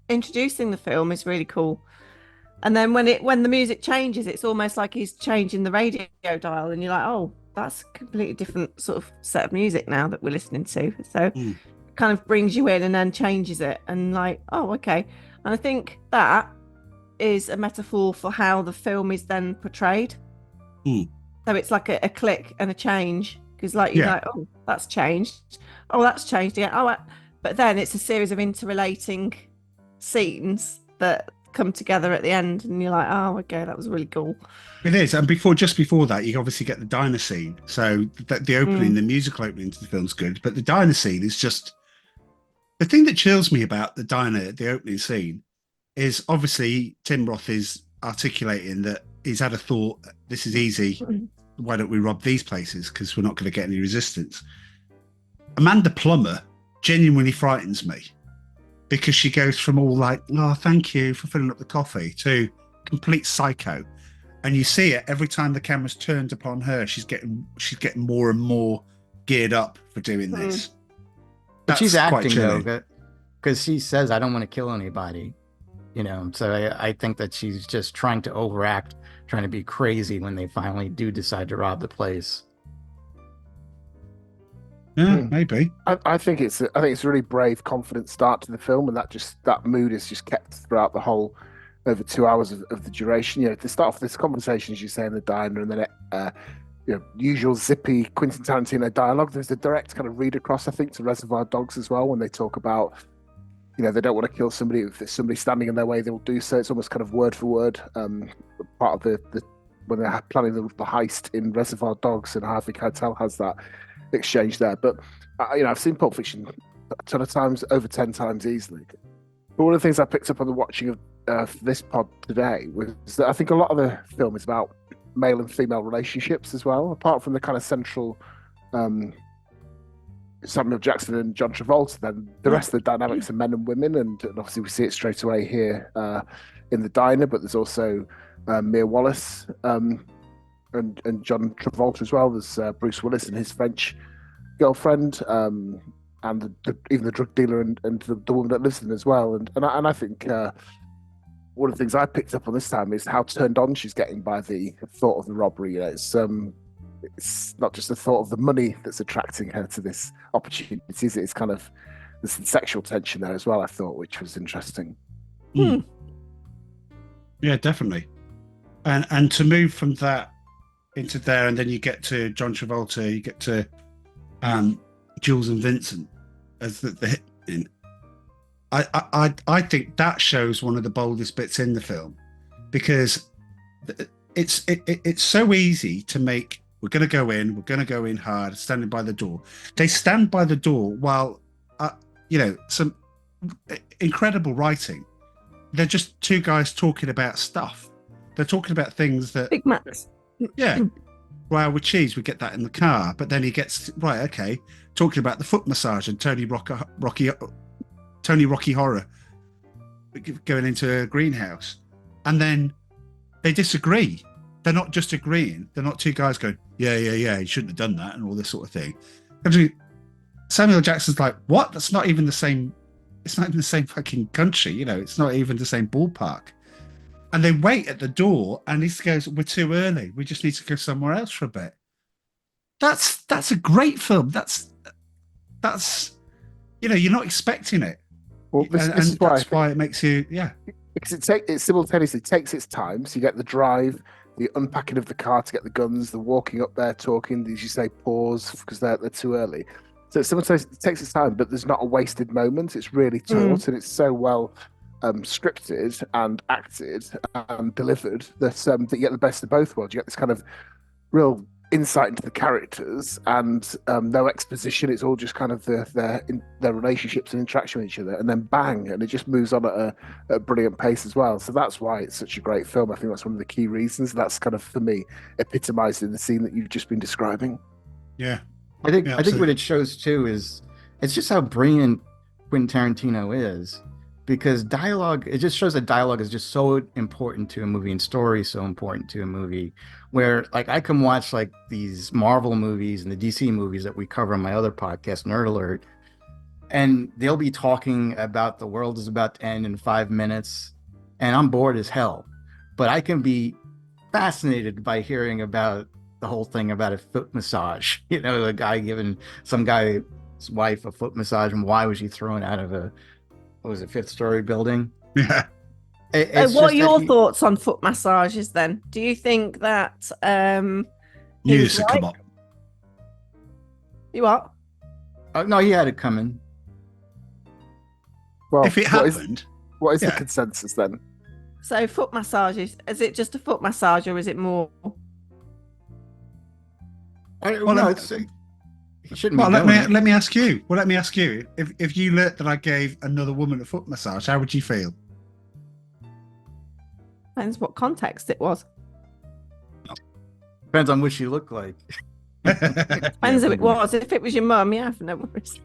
introducing the film is really cool. And then when the music changes, it's almost like he's changing the radio dial, and you're like, oh, that's a completely different sort of set of music now that we're listening to. So it kind of brings you in and then changes it, and like, oh, okay. And I think that is a metaphor for how the film is then portrayed. So it's like a click and a change, because like you're like, oh, that's changed. Oh, that's changed again. Oh, but then it's a series of interrelating scenes that come together at the end, and you're like, oh, okay, that was really cool. It is. And just before that, you obviously get the diner scene. So the opening, the musical opening to the film's good, but the diner scene is just the thing that chills me about the diner, the opening scene, is obviously Tim Roth is articulating that he's had a thought, this is easy, why don't we rob these places, because we're not going to get any resistance. Amanda Plummer genuinely frightens me, because she goes from all like, oh, thank you for filling up the coffee, to complete psycho. And you see it every time the camera's turned upon her. She's getting more and more geared up for doing this. But she's acting though, because she says, I don't want to kill anybody. You know, so I think that she's just trying to overact, trying to be crazy when they finally do decide to rob the place. Yeah, maybe. I think it's a really brave, confident start to the film, and that mood is just kept throughout the whole over 2 hours of the duration. You know, to start off this conversation, as you say, in the diner, and then usual zippy Quentin Tarantino dialogue. There's a direct kind of read across, I think, to Reservoir Dogs as well, when they talk about, you know, they don't want to kill somebody. If there's somebody standing in their way, they will do so. It's almost kind of word for word. Part of the when they're planning the heist in Reservoir Dogs, and Harvey Keitel has that exchange there. But I've seen Pulp Fiction a ton of times, over 10 times easily. But one of the things I picked up on the watching of this pod today was that I think a lot of the film is about male and female relationships as well, apart from the kind of central Samuel Jackson and John Travolta. Then the rest of the dynamics are men and women, and obviously we see it straight away here in the diner, but there's also Mia Wallace and John Travolta as well. There's Bruce Willis and his French girlfriend, and even the drug dealer and the woman that lives with him as well. And I think one of the things I picked up on this time is how turned on she's getting by the thought of the robbery. You know, it's not just the thought of the money that's attracting her to this opportunity. It's kind of there's some sexual tension there as well, I thought, which was interesting. Yeah, definitely. And to move from that into there, and then you get to John Travolta, you get to Jules and Vincent as the hit in. I think that shows one of the boldest bits in the film, because it's so easy to make. We're going to go in hard, standing by the door. They stand by the door while, some incredible writing. They're just two guys talking about stuff. They're talking about things that... Big Macs. Yeah. Royale with cheese, we get that in the car. But then he gets, right, okay, talking about the foot massage and Tony Rocky Horror going into a greenhouse. And then they disagree. They're not just agreeing. They're not two guys going, yeah, he shouldn't have done that and all this sort of thing. Samuel Jackson's like, what? That's not even the same. It's not even the same fucking country. You know, it's not even the same ballpark. And they wait at the door, and he goes, we're too early. We just need to go somewhere else for a bit. That's a great film. That's you're not expecting it. Well, this is that's why it makes you, yeah. because it simultaneously takes its time. So you get the drive, the unpacking of the car to get the guns, the walking up there, talking, as you say, pause because they're too early. So it simultaneously takes its time, but there's not a wasted moment. It's really taught, and it's so well scripted and acted and delivered that you get the best of both worlds. You get this kind of real insight into the characters and no exposition. It's all just kind of their relationships and interaction with each other, and then bang, and it just moves on at a brilliant pace as well. So that's why it's such a great film. I think that's one of the key reasons. That's kind of, for me, epitomized in the scene that you've just been describing. Yeah, I think what it shows too is it's just how brilliant Quentin Tarantino is, because dialogue, it just shows that dialogue is just so important to a movie, and story is so important to a movie, where like I can watch like these Marvel movies and the DC movies that we cover on my other podcast, Nerd Alert, and they'll be talking about the world is about to end in 5 minutes and I'm bored as hell, but I can be fascinated by hearing about the whole thing about a foot massage, a guy giving some guy's wife a foot massage, and why was she thrown out of a fifth-story building? Yeah. What are your thoughts on foot massages then? Do you think that Muse come up? You what? No, he had it coming. Well, if it happened, what is the consensus then? So foot massages, is it just a foot massage or is it more? He shouldn't. Well, let me ask you. Well, let me ask you. If you learnt that I gave another woman a foot massage, how would you feel? Depends what context it was. Depends on what she looked like. Depends who it was. If it was your mum, yeah, no worries.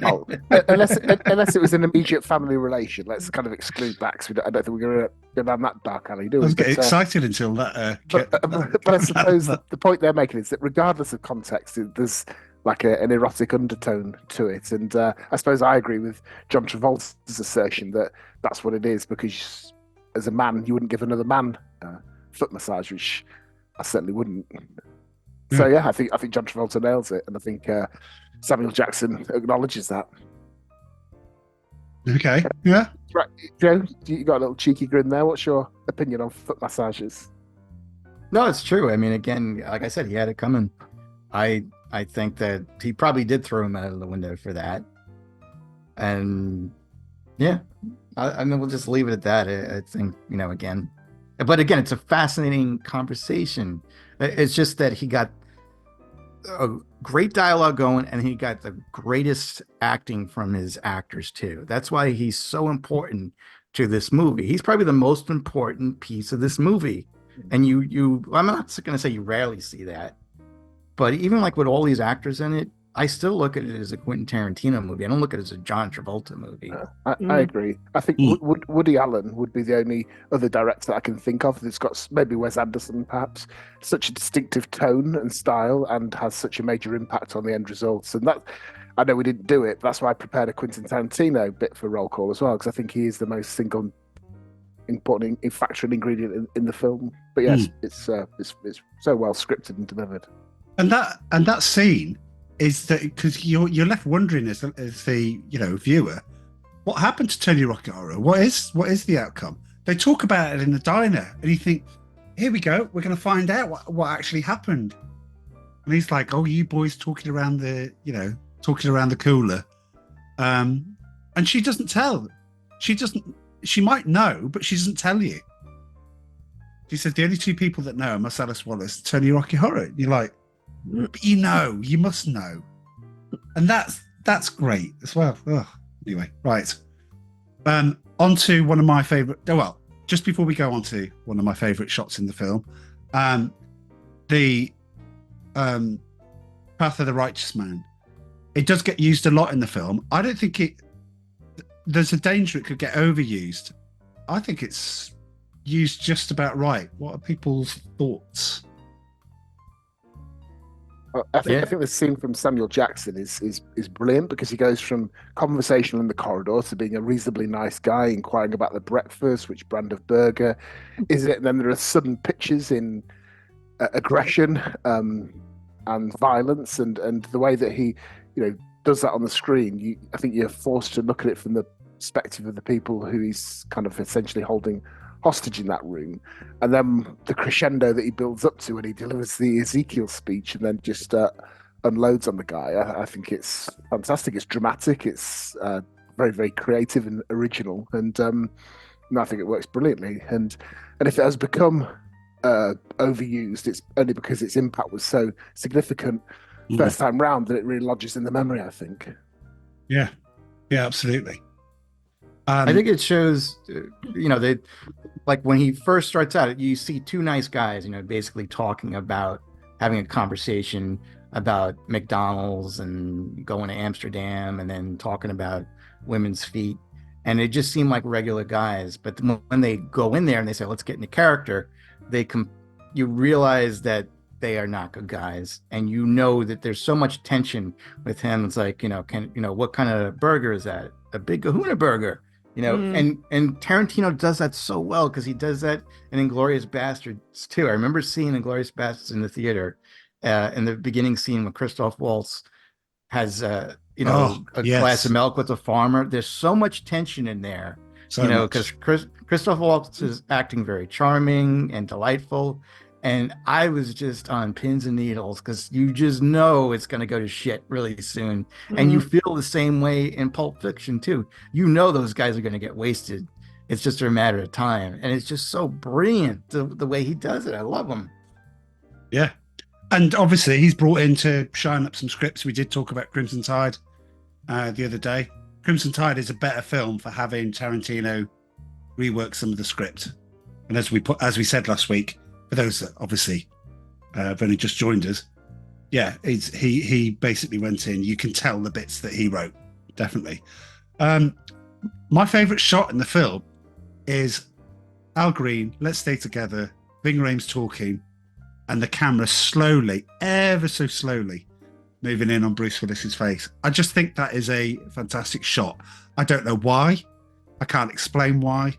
Oh, unless it was an immediate family relation, let's kind of exclude that, because I don't think we're going to go down that dark alley, do we? I was getting excited until that. But I suppose the point they're making is that regardless of context, there's like an erotic undertone to it, and I suppose I agree with John Travolta's assertion that that's what it is, because as a man, you wouldn't give another man a foot massage, which I certainly wouldn't. So yeah, I think John Travolta nails it, and I think Samuel Jackson acknowledges that. Okay, yeah. Right, Joe, you got a little cheeky grin there. What's your opinion on foot massages? No, it's true. I mean, again, like I said, he had it coming. I think that he probably did throw him out of the window for that. And yeah, I mean, we'll just leave it at that. I think, again, but again, it's a fascinating conversation. It's just that he got a great dialogue going, and he got the greatest acting from his actors too. That's why he's so important to this movie. He's probably the most important piece of this movie. And I'm not going to say you rarely see that, but even like with all these actors in it, I still look at it as a Quentin Tarantino movie. I don't look at it as a John Travolta movie. I agree. I think Woody Allen would be the only other director that I can think of that's got, maybe Wes Anderson perhaps, such a distinctive tone and style and has such a major impact on the end results. And that, I know we didn't do it, but that's why I prepared a Quentin Tarantino bit for roll call as well, because I think he is the most single important factor and ingredient in the film. But yes, it's so well scripted and delivered. And that scene is that, because you're left wondering as the viewer, what happened to Tony Rocket Horror? What is the outcome? They talk about it in the diner, and you think, here we go, we're going to find out what actually happened. And he's like, oh, you boys talking around the cooler, and she doesn't tell. She might know, but she doesn't tell you. She said the only two people that know are Marcellus Wallace, Tony Rocky Horror. You're like, but you must know, and that's great as well. Ugh. Anyway, right. On to one of my favorite. Well, just before we go on to one of my favorite shots in the film, the Path of the Righteous Man. It does get used a lot in the film. I don't think there's a danger it could get overused. I think it's used just about right. What are people's thoughts? I think the scene from Samuel Jackson is brilliant, because he goes from conversational in the corridor to being a reasonably nice guy, inquiring about the breakfast, which brand of burger is it, and then there are sudden pitches in aggression and violence, and the way that he does that on the screen. I think you're forced to look at it from the perspective of the people who he's kind of essentially holding hostage in that room, and then the crescendo that he builds up to when he delivers the Ezekiel speech and then just unloads on the guy. I think it's fantastic. It's dramatic. It's very, very creative and original, and I think it works brilliantly. And if it has become overused, it's only because its impact was so significant first time round that it really lodges in the memory, I think. Yeah, absolutely. I think it shows, they like when he first starts out, you see two nice guys, basically talking about having a conversation about McDonald's and going to Amsterdam and then talking about women's feet. And it just seemed like regular guys. But when they go in there and they say, let's get into character, you realize that they are not good guys. And that there's so much tension with him. It's like, what kind of burger is that? A big kahuna burger, and Tarantino does that so well because he does that in Inglourious Bastards too. I remember seeing Inglourious Bastards in the theater in the beginning scene when Christoph Waltz has a glass of milk with a farmer. There's so much tension in there, because Christoph Waltz is acting very charming and delightful. And I was just on pins and needles because you just know it's going to go to shit really soon. Mm-hmm. And you feel the same way in Pulp Fiction, too. Those guys are going to get wasted. It's just a matter of time. And it's just so brilliant, the way he does it. I love him. Yeah. And obviously, he's brought in to shine up some scripts. We did talk about Crimson Tide the other day. Crimson Tide is a better film for having Tarantino rework some of the script. And as we said last week, for those that obviously have only just joined us, he basically went in. You can tell the bits that he wrote, definitely. My favourite shot in the film is Al Green, Let's Stay Together, Ving Rhames talking, and the camera slowly, ever so slowly, moving in on Bruce Willis's face. I just think that is a fantastic shot. I don't know why. I can't explain why.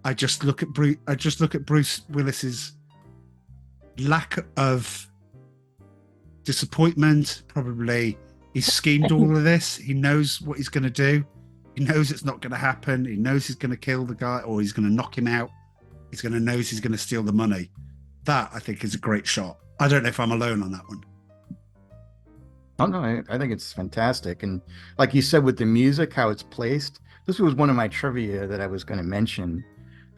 I just look at Bruce Willis's lack of disappointment. Probably he's schemed all of this. He knows what he's going to do. He knows it's not going to happen. He knows he's going to kill the guy or he's going to knock him out. He's going to knows he's going to steal the money. That, I think, is a great shot. I don't know if I'm alone on that one. Oh, no, I think it's fantastic. And like you said, with the music, how it's placed, this was one of my trivia that I was going to mention.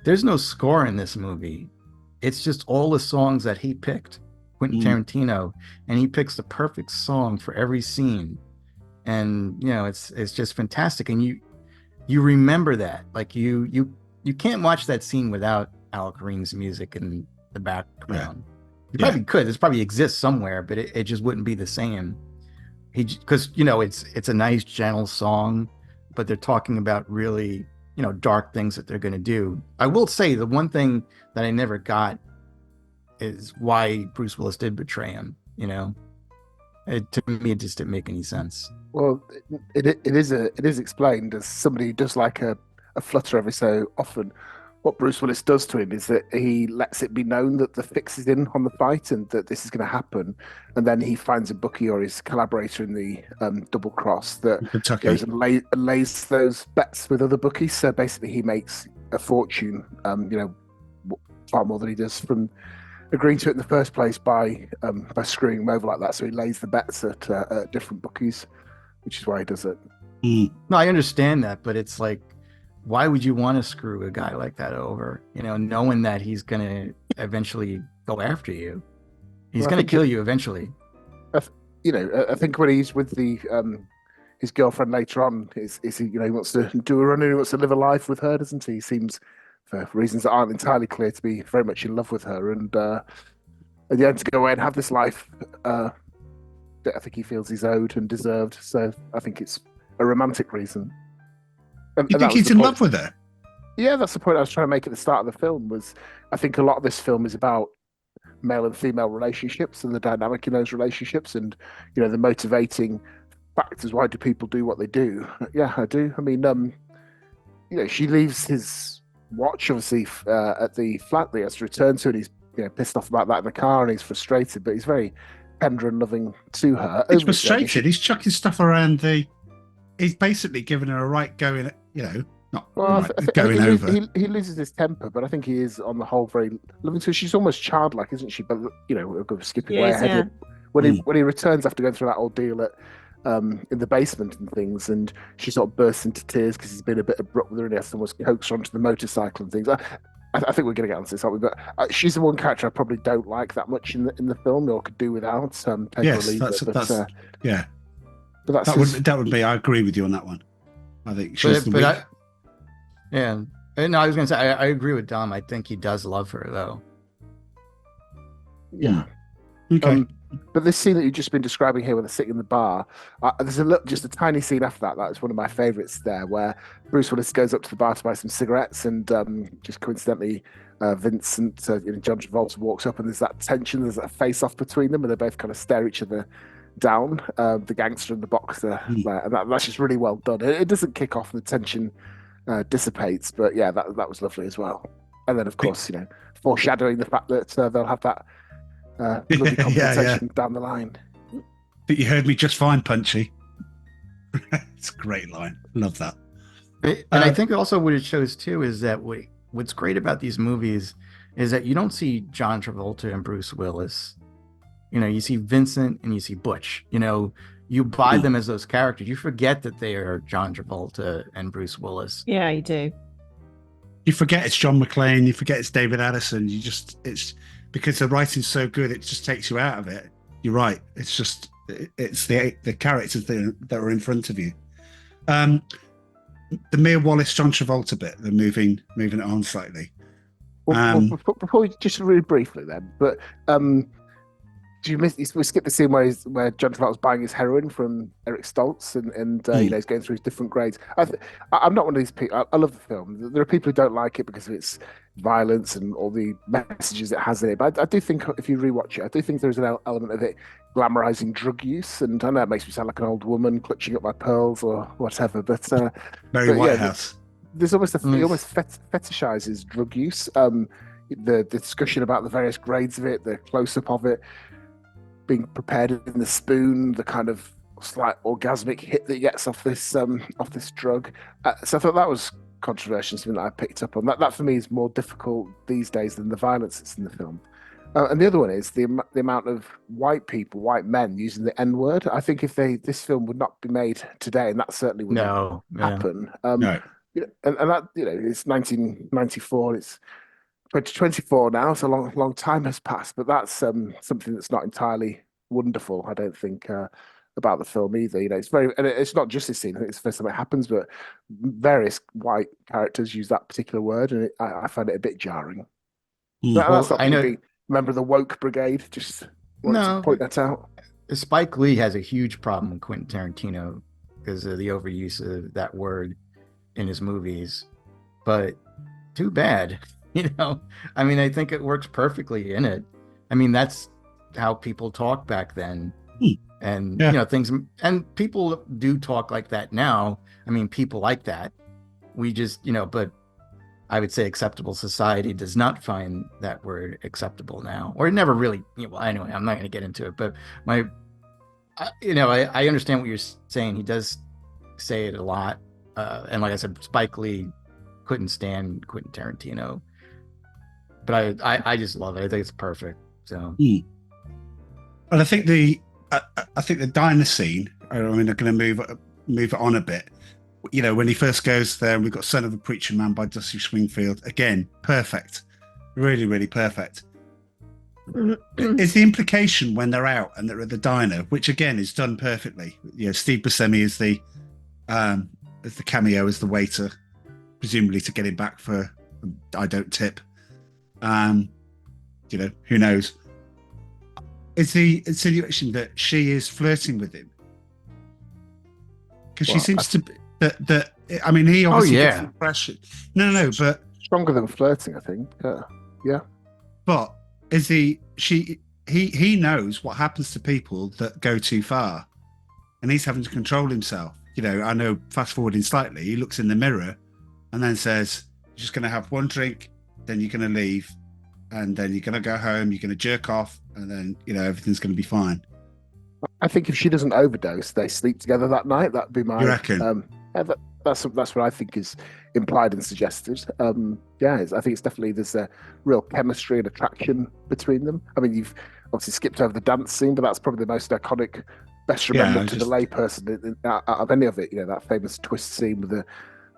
There's no score in this movie. It's just all the songs that he picked, Quentin Tarantino, and he picks the perfect song for every scene. And, it's just fantastic. And you remember that. Like you can't watch that scene without Al Green's music in the background. You probably could. This probably exists somewhere, but it just wouldn't be the same. Because, it's a nice, gentle song, but they're talking about really dark things that they're going to do. I will say the one thing that I never got is why Bruce Willis did betray him. To me, it just didn't make any sense. Well, it is explained as somebody who does like a flutter every so often. What Bruce Willis does to him is that he lets it be known that the fix is in on the fight and that this is going to happen. And then he finds a bookie or his collaborator in the double cross that goes and lays those bets with other bookies. So basically he makes a fortune, far more than he does from agreeing to it in the first place by screwing him over like that. So he lays the bets at different bookies, which is why he does it. No, I understand that, but it's like, why would you want to screw a guy like that over? Knowing that he's going to eventually go after you. He's going to kill you eventually. I think when he's with the his girlfriend later on, he wants to do a run and he wants to live a life with her, doesn't he? He seems, for reasons that aren't entirely clear, to be very much in love with her. And at the end, to go away and have this life that I think he feels he's owed and deserved. So I think it's a romantic reason. You think he's in love with her? Yeah, that's the point I was trying to make at the start of the film. Was I think a lot of this film is about male and female relationships and the dynamic in those relationships, and the motivating factors. Why do people do what they do? Yeah, I do. I mean, she leaves his watch obviously at the flat that he has to return to, and he's pissed off about that in the car, and he's frustrated, but he's very tender and loving to her. He's frustrated. He's chucking stuff around the he's basically given her a right going, not Well, right, I think going over. he loses his temper, but I think he is on the whole very loving. So she's almost childlike, isn't she? But we're skipping way ahead. Yeah. When he returns after going through that ordeal at in the basement and things, and she sort of bursts into tears because he's been a bit abrupt with her, and he has to almost coax her onto the motorcycle and things. I think we're going to get onto this, aren't we? But she's the one character I probably don't like that much in the film, or could do without. Yes, yeah. But that would be. I agree with you on that one. I think she's and I was going to say I agree with Dom. I think he does love her though. Yeah. Okay. But this scene that you've just been describing here, where they're sitting in the bar, there's just a tiny scene after that. That's one of my favourites there, where Bruce Willis goes up to the bar to buy some cigarettes, and just coincidentally, Vincent, John Travolta walks up, and there's that tension, there's that face-off between them, and they both kind of stare each other down, the gangster and the boxer, and that's just really well done. It doesn't kick off, and the tension dissipates, but yeah, that was lovely as well. And then, of course, foreshadowing the fact that they'll have that lovely conversation down the line. But you heard me just fine, Punchy. It's a great line. Love that. And I think also what it shows too is that what's great about these movies is that you don't see John Travolta and Bruce Willis. You see Vincent and you see Butch. You buy them as those characters. You forget that they are John Travolta and Bruce Willis. Yeah, you do. You forget it's John McClane. You forget it's David Addison. It's because the writing's so good, it just takes you out of it. You're right. It's the characters that are in front of you. The Mia Wallace, John Travolta bit, the moving it on slightly. Before we just really briefly then, but we skipped the scene where John Travolta's buying his heroin from Eric Stoltz, and he's going through his different grades. I'm not one of these people. I love the film. There are people who don't like it because of its violence and all the messages it has in it. But I do think if you rewatch it, I do think there's an element of it glamorizing drug use. And I know it makes me sound like an old woman clutching up my pearls or whatever. But Whitehouse. There's almost he almost fetishizes drug use. The discussion about the various grades of it, the close up of it, being prepared in the spoon, the kind of slight orgasmic hit that he gets off this drug. So I thought that was controversial, something that I picked up on. That for me is more difficult these days than the violence that's in the film. And the other one is the amount of white men using the N-word. I think if this film would not be made today, and that certainly would not happen. No. And that it's 1994. It's 2024 now, so a long time has passed. But that's something that's not entirely wonderful, I don't think, about the film either. It's and it's not just this scene. I think it's the first time it happens, but various white characters use that particular word, and I find it a bit jarring. That's not being a member of the woke brigade. Just wanted to point that out. Spike Lee has a huge problem with Quentin Tarantino because of the overuse of that word in his movies, but too bad. I think it works perfectly in it. That's how people talk back then. And things, and people do talk like that now. People like that. We just, but I would say acceptable society does not find that word acceptable now, or it never really. Anyway, I'm not going to get into it. But I understand what you're saying. He does say it a lot, and like I said, Spike Lee couldn't stand Quentin Tarantino. But I just love it. I think it's perfect. So, and I think the diner scene. They're going to move it on a bit. When he first goes there, and we've got "Son of a Preacher Man" by Dusty Springfield. Again, perfect, really, really perfect. Is the implication when they're out and they're at the diner, which again is done perfectly. Steve Buscemi is the cameo as the waiter, presumably to get him back for "I don't tip." Who knows? Is the insinuation that she is flirting with him? Because she seems to be that. He obviously gets the impression. No, but stronger than flirting, I think. Yeah. But is he knows what happens to people that go too far, and he's having to control himself. I know. Fast forwarding slightly, he looks in the mirror, and then says, "You're just going to have one drink, then you're going to leave, and then you're going to go home. You're going to jerk off, and then everything's going to be fine." I think if she doesn't overdose, they sleep together that night. That'd be my. You reckon? That's what I think is implied and suggested. I think it's definitely there's a real chemistry and attraction between them. I mean, you've obviously skipped over the dance scene, but that's probably the most iconic, best remembered to the layperson out of any of it. You know, that famous twist scene with the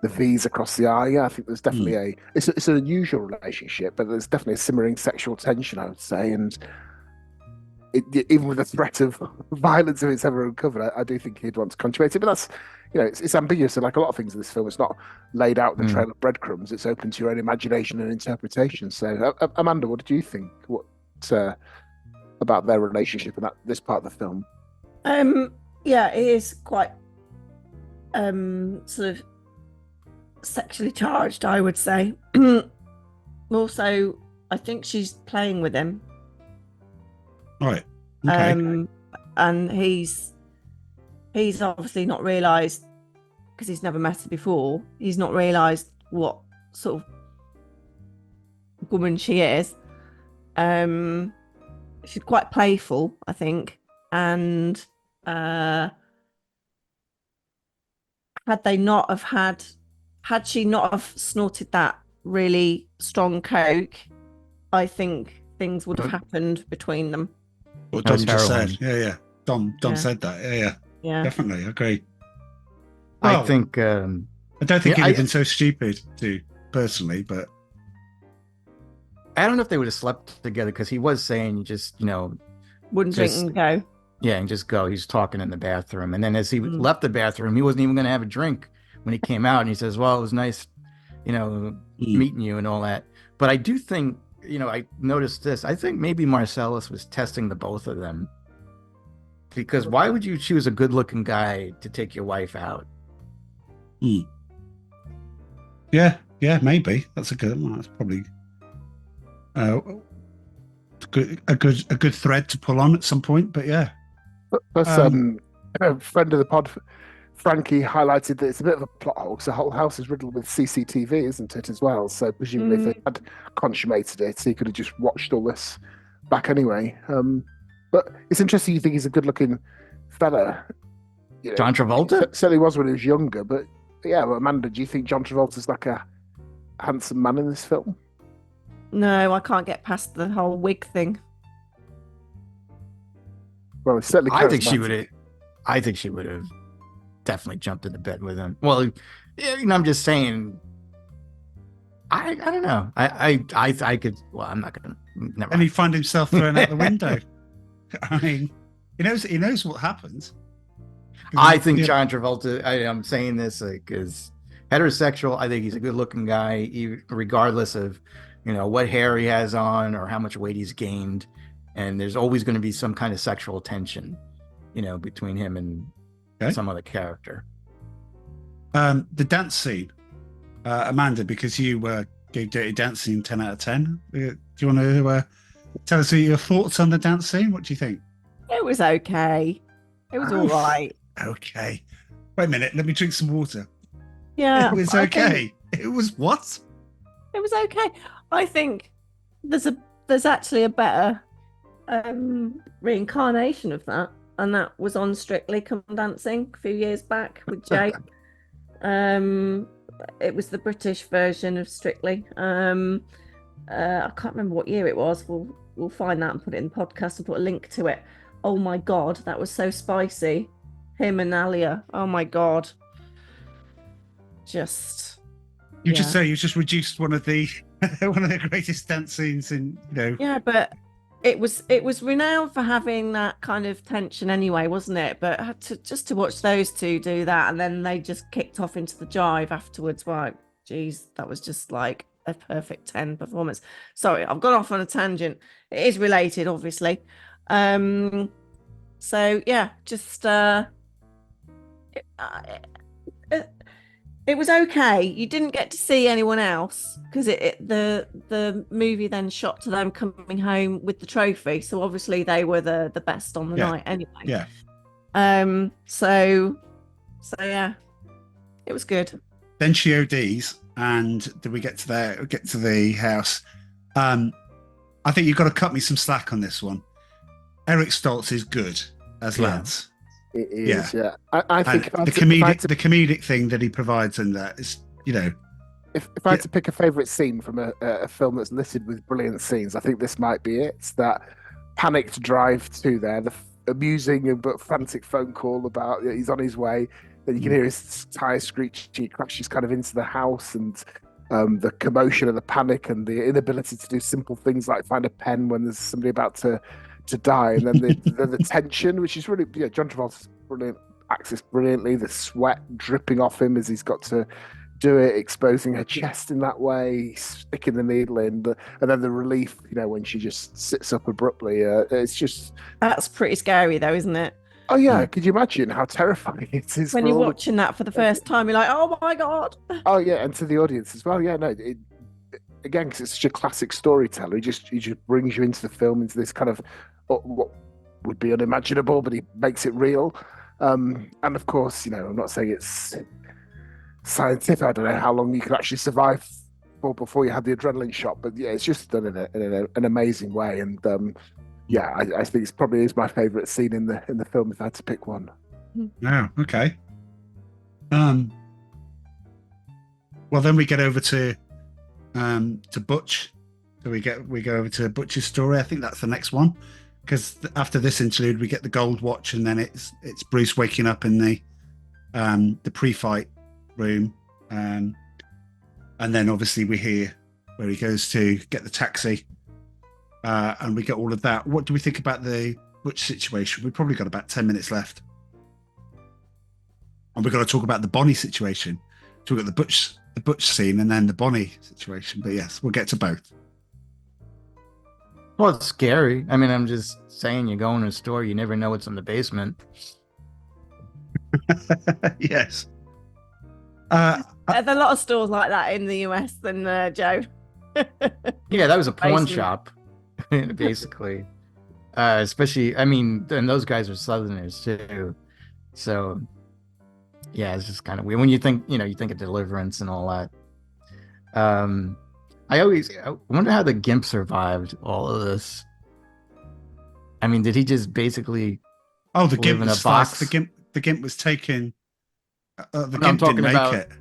V's across the eye. Yeah, I think there's definitely it's an unusual relationship, but there's definitely a simmering sexual tension, I would say, and. Even with the threat of violence if it's ever uncovered, I do think he'd want to contribute it. But that's, it's ambiguous. And like a lot of things in this film, it's not laid out in the trail of breadcrumbs. It's open to your own imagination and interpretation. So, Amanda, what did you think? What about their relationship and this part of the film? Yeah, it is quite sort of sexually charged, I would say. Also, I think she's playing with him. Right. Okay. And he's obviously not realised, because he's never met her before, he's not realised what sort of woman she is. She's quite playful, I think, and had she not have snorted that really strong coke, I think things would have happened between them. What Dom just said. Yeah. Dom said that. Yeah. Definitely. I agree. I think. I don't think he'd have been so stupid to, personally, but. I don't know if they would have slept together because he was saying just, wouldn't drink and go. Yeah, and just go. He's talking in the bathroom. And then as he left the bathroom, he wasn't even going to have a drink when he came out. And he says, well, it was nice, meeting you and all that. But I do think, I noticed this. I think maybe Marcellus was testing the both of them. Because why would you choose a good-looking guy to take your wife out? Yeah, maybe. That's a good one. That's probably a good thread to pull on at some point. But yeah. Plus, a friend of the pod, Frankie, highlighted that it's a bit of a plot hole because the whole house is riddled with CCTV, isn't it, as well? So presumably if they had consummated it, he could have just watched all this back anyway. But it's interesting you think he's a good-looking fella. John Travolta? Certainly was when he was younger, but Amanda, do you think John Travolta's like a handsome man in this film? No, I can't get past the whole wig thing. Well, it's certainly I think she would have definitely jumped into bed with him. Well, I'm just saying. I don't know. I could. Well, I'm not gonna. Never. And he find himself thrown out the window. I mean, he knows what happens. I think John Travolta. I'm saying this is heterosexual. I think he's a good-looking guy, regardless of what hair he has on or how much weight he's gained. And there's always going to be some kind of sexual tension, between him and some other character. The dance scene, Amanda, because you gave Dirty Dancing 10 out of 10. Do you want to tell us your thoughts on the dance scene? What do you think? It was okay. It was all right. Okay. Wait a minute. Let me drink some water. Yeah. It was okay. It was what? It was okay. I think there's actually a better reincarnation of that, and that was on Strictly Come Dancing a few years back with Jake. It was the British version of Strictly. I can't remember what year it was. We'll find that and put it in the podcast and put a link to it. Oh my god, that was so spicy. Him and Alia. Oh my god. Just say you just reduced one of the greatest dance scenes in Yeah, but it was renowned for having that kind of tension anyway, wasn't it? But to watch those two do that, and then they just kicked off into the jive afterwards. Right, geez, that was just like a perfect 10 performance. Sorry, I've gone off on a tangent. It is related, obviously. So yeah, just it was okay. You didn't get to see anyone else because the movie then shot to them coming home with the trophy. So obviously they were the best on the night anyway. Yeah. So yeah, it was good. Then she ODs, and did we get to the house? I think you've got to cut me some slack on this one. Eric Stoltz is good. as Yeah. lads. It is, yeah. I And think the comedic thing that he provides in that is, if I had to pick a favourite scene from a film that's littered with brilliant scenes, I think this might be it. It's that panicked drive to there, the amusing but frantic phone call about he's on his way. Then you can hear his tyre screech. He crashes kind of into the house, and the commotion and the panic and the inability to do simple things like find a pen when there's somebody about to die, and then the tension, which is really John Travolta's brilliant, acts this brilliantly. The sweat dripping off him as he's got to do it, exposing her chest in that way, sticking the needle in, and then the relief, when she just sits up abruptly. It's just That's pretty scary, though, isn't it? oh yeah, could you imagine how terrifying it is When you're watching that for the first time? You're like, oh my god. Oh yeah, and to the audience as well. Yeah, no, again, because it's such a classic storyteller. He just brings you into the film, into this kind of what would be unimaginable, but he makes it real. And of course, I'm not saying it's scientific. I don't know how long you could actually survive before you had the adrenaline shot, but yeah, it's just done in an amazing way. And yeah, I think it probably is my favourite scene in the film if I had to pick one. Oh, okay. Well, then we get over to Butch. So we go over to Butch's story. I think that's the next one, because after this interlude, we get the gold watch, and then it's Bruce waking up in the pre-fight room, and then obviously we hear where he goes to get the taxi, and we get all of that. What do we think about the Butch situation? We've probably got about 10 minutes left, and we've got to talk about the Bonnie situation. So we've got the Butch scene and then the Bonnie situation. But yes, we'll get to both. Well, it's scary. I mean, I'm just saying, you go in a store, you never know what's in the basement. Yes. There's a lot of stores like that in the US, than Joe. Yeah, that was a pawn Basement. shop, basically. Especially, I mean, and those guys are Southerners too. So, yeah, it's just kind of weird when you think of Deliverance and all that. I wonder how the Gimp survived all of this. I mean, did he just basically the live Gimp in a was box? The Gimp was taken. The No, Gimp didn't make it.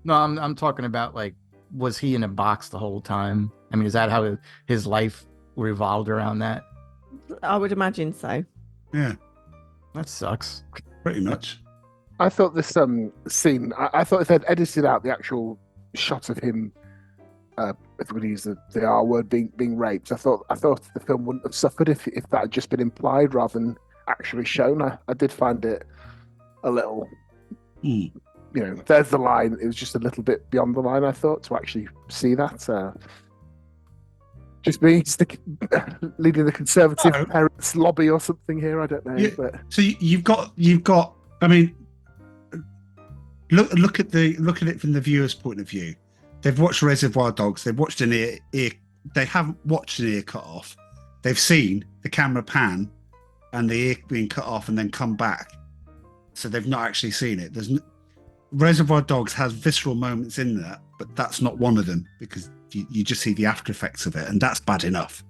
No, I'm talking about, like, was he in a box the whole time? I mean, is that how his life revolved around that? I would imagine so. Yeah, That sucks. pretty much. I thought this scene. I thought if they'd edited out the actual shot of him, if we use the R word, being raped, I thought the film wouldn't have suffered if that had just been implied rather than actually shown. I did find it a little, there's the line. It was just a little bit beyond the line, I thought, to actually see that. Just me leading the Conservative parents lobby or something here. I don't know. Yeah. But So you've got. I mean, look at it from the viewer's point of view. They've watched Reservoir Dogs. They've watched an ear. They haven't watched an ear cut off. They've seen the camera pan and the ear being cut off and then come back. So they've not actually seen it. Reservoir Dogs has visceral moments in that, but that's not one of them, because you just see the after effects of it, and that's bad enough.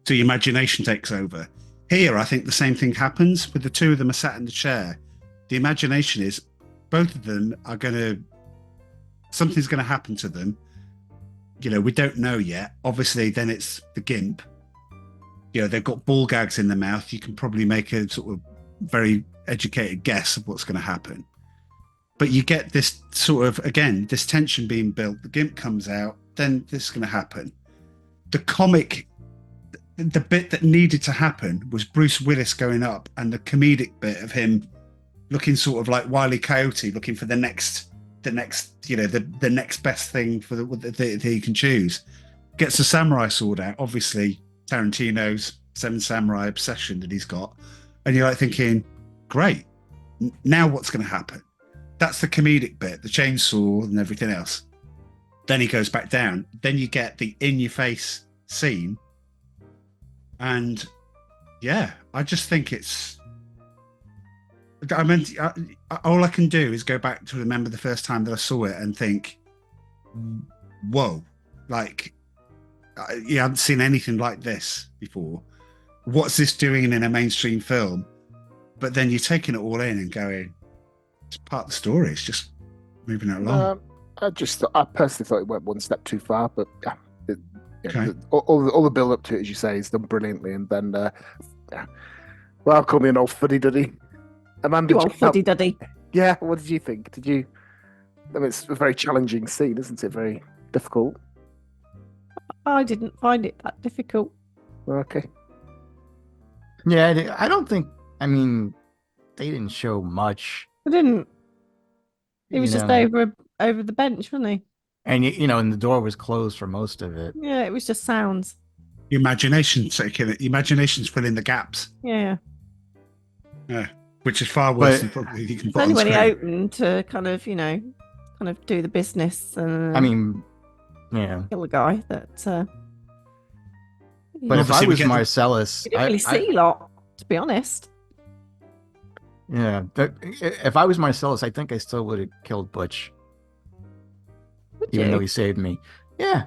So your imagination takes over. Here, I think the same thing happens with the two of them are sat in the chair. The imagination is both of them are something's going to happen to them. We don't know yet. Obviously, then it's the Gimp. They've got ball gags in their mouth. You can probably make a sort of very educated guess of what's going to happen. But you get this sort of, again, this tension being built. The Gimp comes out, then this is going to happen. The comic, the bit that needed to happen was Bruce Willis going up, and the comedic bit of him looking sort of like Wile E. Coyote, looking for the next best thing that he can choose. Gets the samurai sword out, obviously Tarantino's Seven Samurai obsession that he's got, and you're like thinking, great, now what's going to happen? That's the comedic bit, the chainsaw and everything else. Then he goes back down. Then you get the in-your-face scene, and yeah, I just think it's. I mean, all I can do is go back to remember the first time that I saw it and think, whoa, like, I haven't seen anything like this before. What's this doing in a mainstream film? but then you're taking it all in and going, it's part of the story. It's just moving it along. I personally thought it went one step too far, but yeah, Okay. all the build up to it, as you say, is done brilliantly, and then well, call me an old fuddy duddy. Amanda, You old fuddy duddy. yeah, what did you think? I mean, it's a very challenging scene, isn't it? Very difficult. I didn't find it that difficult. Okay. Yeah, I don't think. I mean, they didn't show much. I didn't. He was you just know. over the bench, wasn't he? And and the door was closed for most of it. Yeah, it was just sounds. Your imagination's taking it. Your imagination's filling the gaps. Yeah. Yeah, which is far worse than probably you can It's put only on when he screen. opened to kind of do the business and I mean, yeah. kill the guy that. But if Obviously, I we was get the- Marcellus, You didn't really see a lot, to be honest. if I was Marcellus, I think I still would have killed Butch, Would even you? though he saved me. Yeah,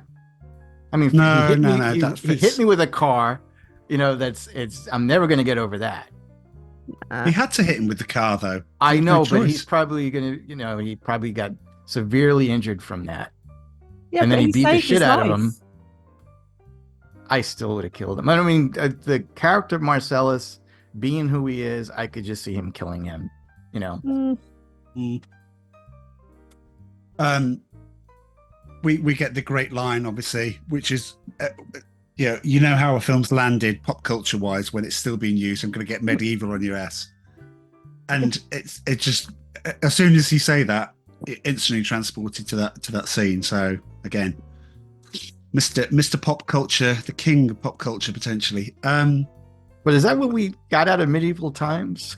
I mean, No, he hit no, me, no, he, that he fits. hit me with a car. I'm never going to get over that. He had to hit him with the car, though. I There's know, no but choice. he's probably going to, he probably got severely injured from that. Yeah, And then but he beat the saved shit his out of life. him. I still would have killed him. I mean, the character of Marcellus, being who he is, I could just see him killing him. Mm. We get the great line, obviously, which is, you know how a film's landed pop culture wise when it's still being used. I'm going to get medieval on your ass, and it's just as soon as you say that, it instantly transported to that scene. So again, Mr. Pop Culture, the king of pop culture potentially. But is that what we got out of medieval times?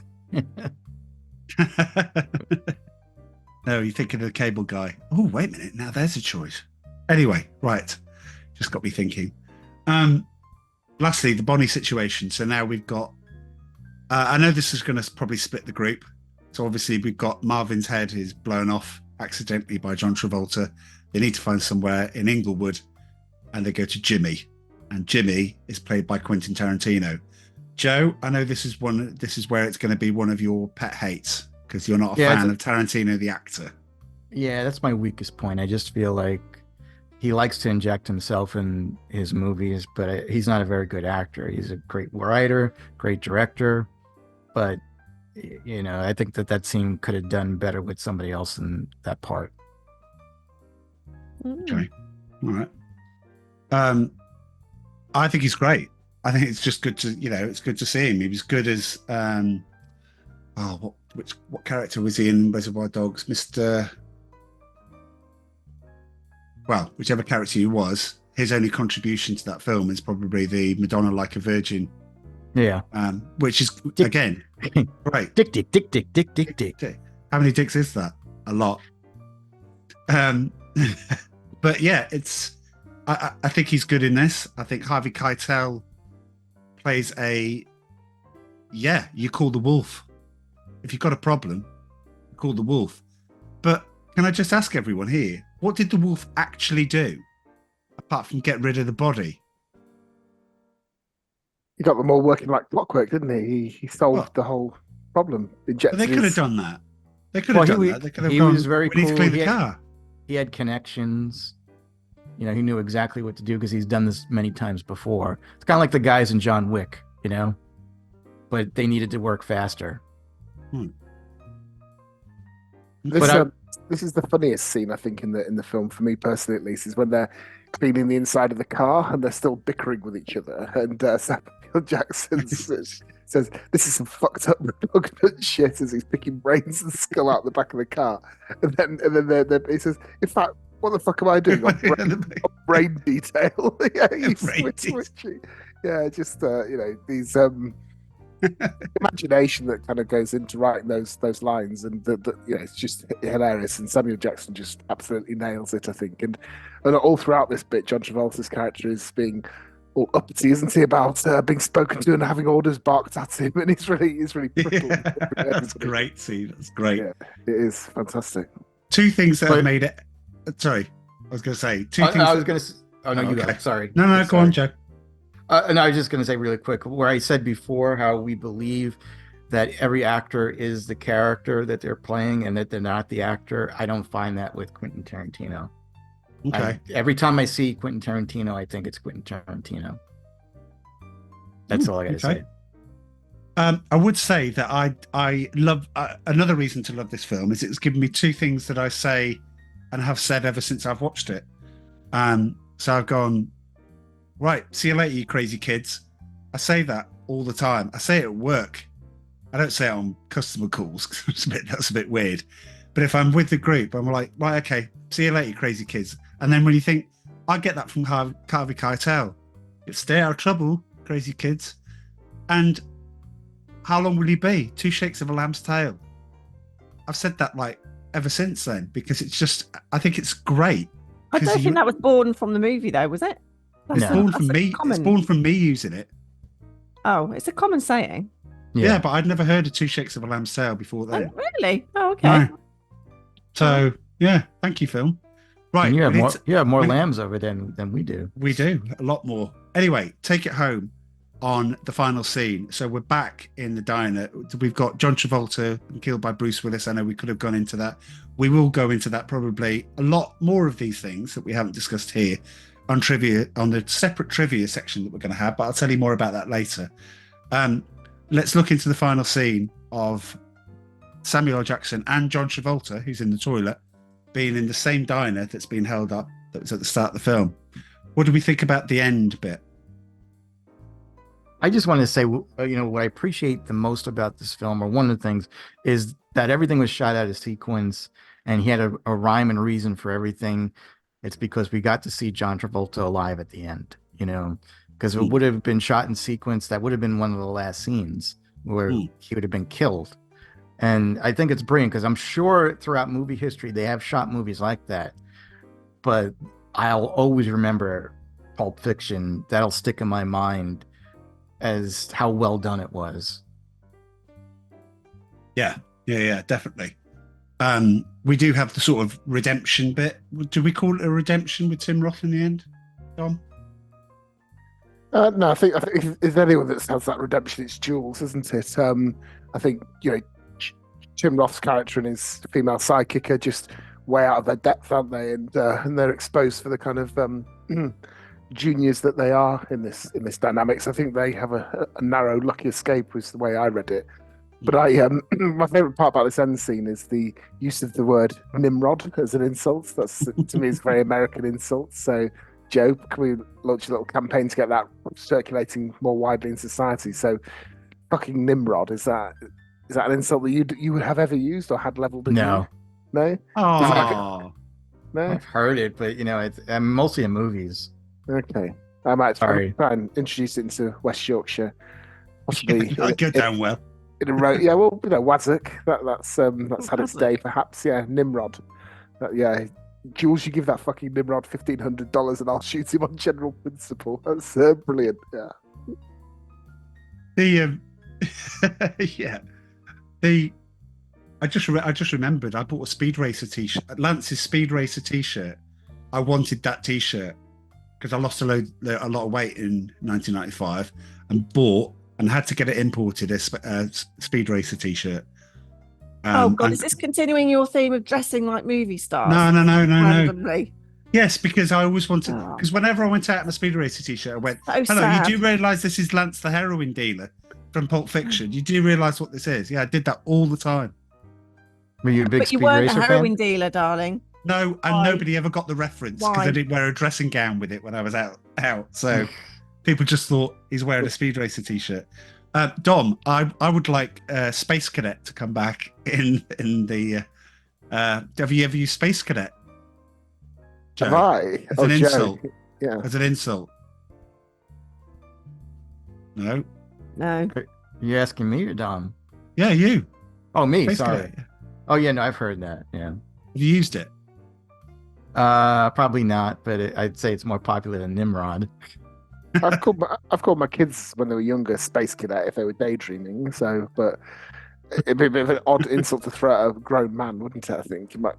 No, you're thinking of the cable guy. Oh, wait a minute. Now there's a choice. Anyway, right. Just got me thinking. Lastly, the Bonnie situation. So now we've got, I know this is going to probably split the group. So obviously we've got Marvin's head is blown off accidentally by John Travolta. They need to find somewhere in Inglewood and they go to Jimmy. And Jimmy is played by Quentin Tarantino. Joe, I know this is where it's going to be one of your pet hates because you're not a fan of Tarantino, the actor. Yeah, that's my weakest point. I just feel like he likes to inject himself in his movies, but he's not a very good actor. He's a great writer, great director, but I think that scene could have done better with somebody else in that part. Okay, all right. I think he's great. I think it's just good to, it's good to see him. He was good as, what character was he in Reservoir Dogs? Whichever character he was, his only contribution to that film is probably the Madonna Like a Virgin. Yeah. Which is, again, great. Dick. How many dicks is that? A lot. But yeah, I think he's good in this. I think Harvey Keitel plays you call the wolf. If you've got a problem, you call the wolf. But can I just ask everyone here, what did the wolf actually do? Apart from get rid of the body? He got them all working like clockwork, didn't he? He solved the whole problem. But they could have done that. They could have done that. They could have gone, was very we need to cool. clean the car. He had connections. He knew exactly what to do because he's done this many times before. It's kind of like the guys in John Wick, but they needed to work faster. This is the funniest scene, I think, in the film, for me personally at least, is when they're cleaning the inside of the car and they're still bickering with each other. And Samuel Jackson says, "This is some fucked up repugnant shit," as he's picking brains and skull out the back of the car. And then he says, "In fact, what the fuck am I doing on brain detail?" Yeah, he's switching. Yeah, just these imagination that kind of goes into writing those lines, and it's just hilarious. And Samuel Jackson just absolutely nails it, I think. And all throughout this bit, John Travolta's character is being all uppity, isn't he, about being spoken to and having orders barked at him, and he's really That's great scene. That's great. Yeah, it is fantastic. Two things that have made it. Sorry, I was going to say two things. I was going to. Oh no, you go. Sorry. No, go on, Joe. No, I was just going to say really quick where I said before how we believe that every actor is the character that they're playing and that they're not the actor. I don't find that with Quentin Tarantino. Okay. Every time I see Quentin Tarantino, I think it's Quentin Tarantino. That's all I gotta say. I would say that I love another reason to love this film is it's given me two things that I say and have said ever since I've watched it. So I've gone, right, see you later, you crazy kids. I say that all the time. I say it at work. I don't say it on customer calls because that's a bit weird. But if I'm with the group, I'm like, right, okay, see you later, you crazy kids. And then when you think, I get that from Harvey Keitel. Stay out of trouble, crazy kids. And how long will you be? 2 shakes of a lamb's tail. I've said that like ever since then because it's just, I think it's great. I don't think that was born from the movie though, was it? It's born from me. It's born from me using it. Oh, it's a common saying. Yeah, but I'd never heard of 2 shakes of a lamb's tail before then. Oh, really? Oh, okay. No. So yeah, thank you, film. Right, and you have more lambs over there than we do. We do a lot more. Anyway, take it home on the final scene. So we're back in the diner. We've got John Travolta killed by Bruce Willis. I know we could have gone into that. We will go into that probably a lot more of these things that we haven't discussed here on trivia, on the separate trivia section that we're going to have, but I'll tell you more about that later. Let's look into the final scene of Samuel L. Jackson and John Travolta, who's in the toilet, being in the same diner that's been held up that was at the start of the film. What do we think about the end bit? I just want to say, what I appreciate the most about this film, or one of the things, is that everything was shot out of sequence and he had a rhyme and reason for everything. It's because we got to see John Travolta alive at the end, because if it would have been shot in sequence, that would have been one of the last scenes where he would have been killed. And I think it's brilliant because I'm sure throughout movie history, they have shot movies like that. But I'll always remember Pulp Fiction. That'll stick in my mind as how well done it was. Yeah, definitely. We do have the sort of redemption bit. Do we call it a redemption with Tim Roth in the end, Dom? No, I think if there's anyone that has that redemption, it's Jules, isn't it? I think Tim Roth's character and his female sidekick are just way out of their depth, aren't they? And they're exposed for the kind of juniors that they are in this dynamics. I think they have a narrow, lucky escape, was the way I read it. But my favourite part about this end scene is the use of the word Nimrod as an insult. That's, to me, is a very American insult. So, Joe, can we launch a little campaign to get that circulating more widely in society? So, fucking Nimrod, is that an insult that you would have ever used or had leveled at No. you? No? Oh. No? I've heard it, but it's mostly in movies. Okay. I might try and introduce it into West Yorkshire. Possibly. I'd go down well. Yeah, well, Wazzock. That's had its day, perhaps. Yeah, Nimrod. Yeah, Jules, you give that fucking Nimrod $1,500 and I'll shoot him on general principle. That's brilliant. Yeah. I just remembered. I bought a Speed Racer t-shirt, Lance's Speed Racer t-shirt. I wanted that t-shirt because I lost a lot of weight in 1995 and bought and had to get it imported a Speed Racer t-shirt. Oh God, is this continuing your theme of dressing like movie stars? No. Yes, because I always wanted, because whenever I went out in a Speed Racer t-shirt, I went, hello, sad. You do realise this is Lance the heroin dealer from Pulp Fiction? You do realise what this is? Yeah, I did that all the time. Were you a big But you Speed weren't Racer a heroin fan? dealer, darling. No, and nobody ever got the reference because Why? I didn't wear a dressing gown with it when I was out. So people just thought he's wearing a Speed Racer t-shirt. Dom, I would like Space Cadet to come back in the. Have you ever used Space Cadet? Joe? Have I? As an insult. Yeah. As an insult. No. No. You asking me or Dom? Yeah, you. Oh, me. Space Sorry. Cadet. Oh yeah, no, I've heard that. Yeah. Have you used it? Probably not, but I'd say it's more popular than Nimrod. I've called my kids when they were younger Space Cadet if they were daydreaming. So, but it'd be a bit of an odd insult to throw at a grown man, wouldn't it? I think you might,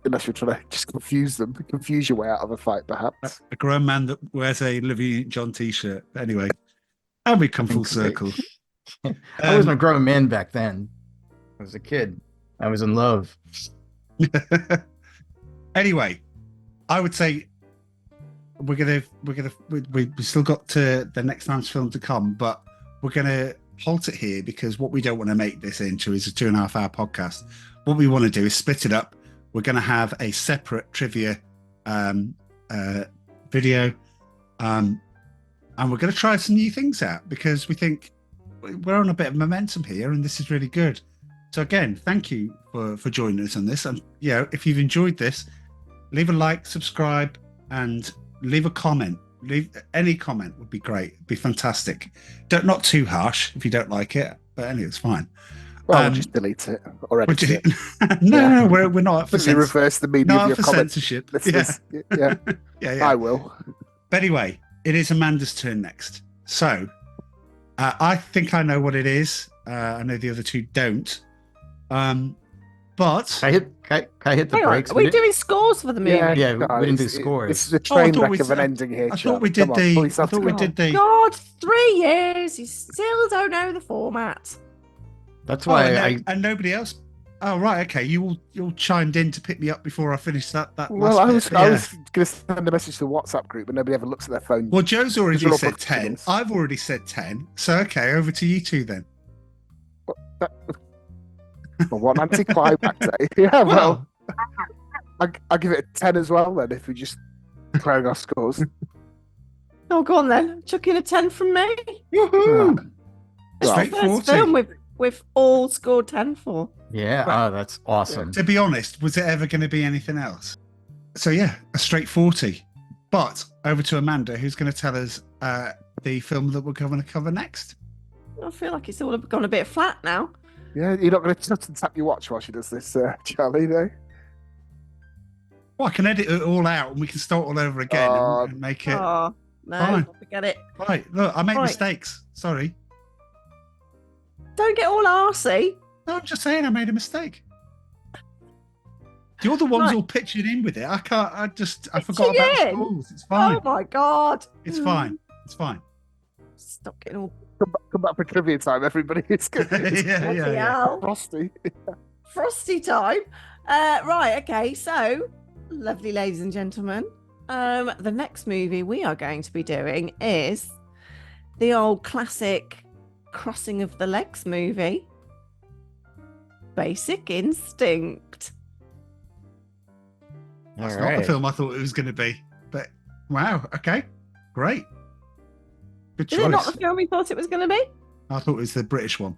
unless you're trying to just confuse your way out of a fight, perhaps. A grown man that wears a Olivia Newton-John t-shirt. Anyway, and we come full circle. I wasn't a grown man back then. I was a kid. I was in love. Anyway, I would say we still got to the next man's film to come, but we're gonna halt it here because what we don't want to make this into is a 2.5 hour podcast. What we want to do is split it up. We're going to have a separate trivia video, and we're going to try some new things out because we think we're on a bit of momentum here, and this is really good. So again, thank you for joining us on this. And if you've enjoyed this, leave a like, subscribe, and leave a comment. Leave any comment would be great. It'd be fantastic. Not too harsh if you don't like it, but anyway, it's fine. Well, we'll just delete it or edit it. No, we're not for reverse the meaning of your comments. Censorship. Yeah. I will. But anyway, it is Amanda's turn next. So I think I know what it is. I know the other two don't. But Can I hit the brakes? Are we doing scores for the movie? Yeah, we didn't do scores. This is a train wreck of an ending here. I thought we did the. God, 3 years. You still don't know the format. That's why and nobody else. Oh right, okay. You all chimed in to pick me up before I finished that. Well, I was going to send a message to the WhatsApp group, but nobody ever looks at their phone. Well, Joe's already said 10. I've already said 10. So okay, over to you two then. Well, what an anticlimax, eh? Yeah, well, I'll give it a 10 as well then if we just declaring our scores. Oh, go on then. Chuck in a 10 from me. Woohoo! Straight first film we've all scored 10 for. Yeah, right. Oh, that's awesome. To be honest, was it ever going to be anything else? So yeah, a straight 40. But over to Amanda, who's going to tell us the film that we're going to cover next. I feel like it's all gone a bit flat now. Yeah, you're not going to shut and tap your watch while she does this, Charlie, no? Well, I can edit it all out and we can start all over again and make it. Oh, no, fine. Forget it. Right, look, I make mistakes. Sorry. Don't get all arsey. No, I'm just saying I made a mistake. You're the ones all pitching in with it. I forgot about the schools. It's fine. Oh my God. It's fine. It's fine. Stop getting all. Come back for trivia time, everybody. It's good. Yeah. Frosty. Frosty time. Right, okay. So, lovely ladies and gentlemen, the next movie we are going to be doing is the old classic Crossing of the Legs movie, Basic Instinct. That's not the film I thought it was going to be, but wow, okay, great. Good choice. Is it not the film we thought it was going to be? I thought it was the British one.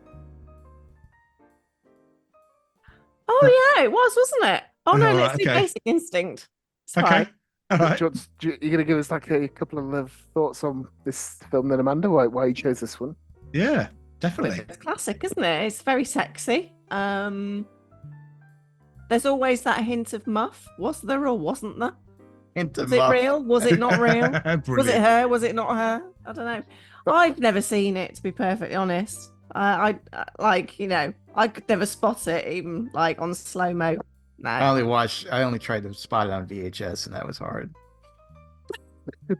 Oh yeah, it was, wasn't it? Oh no, right, let's do Basic Instinct. It's okay. fine. All right. You're going to give us like a couple of thoughts on this film then, Amanda? Why you chose this one? Yeah, definitely. It's classic, isn't it? It's very sexy. There's always that hint of muff. Was there or wasn't there? Was it real? Was it not real? Was it her? Was it not her? I don't know. I've never seen it, to be perfectly honest. I could never spot it, even like on slow mo. No. I only tried to spot it on VHS, and that was hard.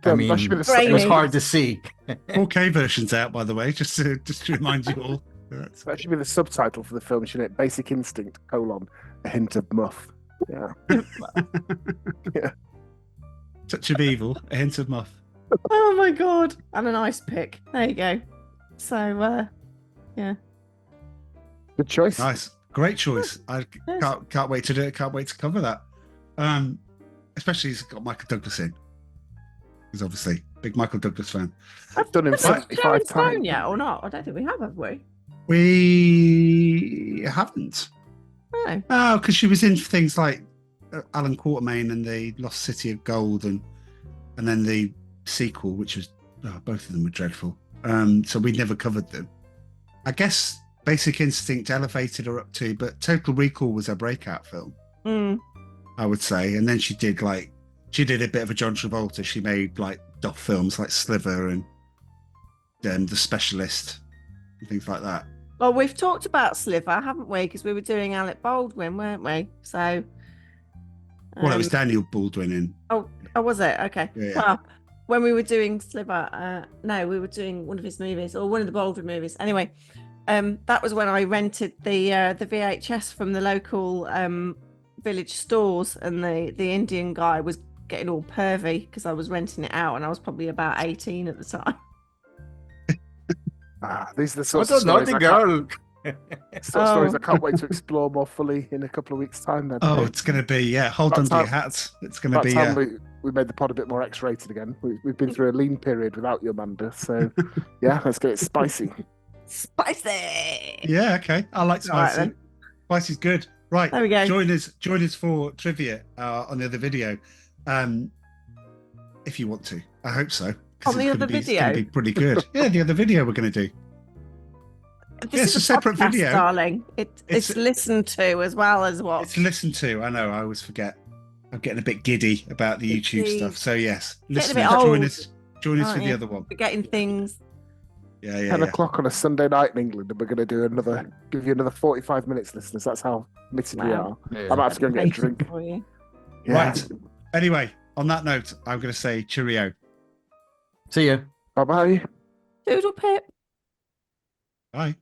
I mean, it was hard to see. 4K version's out, by the way, just to remind you all. That should be the subtitle for the film, shouldn't it? Basic Instinct, a hint of muff. Yeah. Yeah. Touch of evil, a hint of muff. Oh my God. And an ice pick. There you go. So, yeah. Good choice. Nice. Great choice. I can't wait to do it. Can't wait to cover that. Especially it's got Michael Douglas in. He's obviously a big Michael Douglas fan. I've done him 75 times. Yet or not? I don't think we have we? We haven't. No. Oh, because she was in things like Alan Quatermain and the Lost City of Gold, and then the sequel, which was both of them were dreadful. So we never covered them. I guess Basic Instinct elevated her up too, but Total Recall was her breakout film. I would say, and then she did a bit of a John Travolta. She made like dot films like Sliver and The Specialist and things like that. Well, we've talked about Sliver, haven't we? Because we were doing Alec Baldwin, weren't we? So. Well, it was Daniel Baldwin in. Oh, was it? Okay. Yeah. Well, when we were doing Sliver, no, we were doing one of his movies or one of the Baldwin movies. Anyway, that was when I rented the VHS from the local village stores, and the Indian guy was getting all pervy because I was renting it out, and I was probably about 18 at the time. These are the sorts of stories girl. stories I can't wait to explore more fully in a couple of weeks' time. Then. Oh, it's going to be hold on to your hats. It's going to be. Time we made the pod a bit more X-rated again. We've been through a lean period without you, Amanda. So yeah, let's get it spicy. Spicy. Yeah, okay. I like spicy. Right, Spicy's good. Right. There we go. Join us for trivia on the other video, if you want to. I hope so. On the other video? It's going to be pretty good. Yeah, the other video we're going to do. This is a separate podcast, video, darling. It's listened to as well as what. It's listened to. I know. I always forget. I'm getting a bit giddy about the YouTube stuff. So yes, listeners, join us for the other one. Forgetting things. Yeah. 10 o'clock on a Sunday night in England, and we're going to give you another 45 minutes, listeners. That's how committed we are. Yeah. I'm about to go and get a drink. For you. Yeah. Right. Anyway, on that note, I'm going to say cheerio. See ya. Bye-bye. Doodle pip. Bye.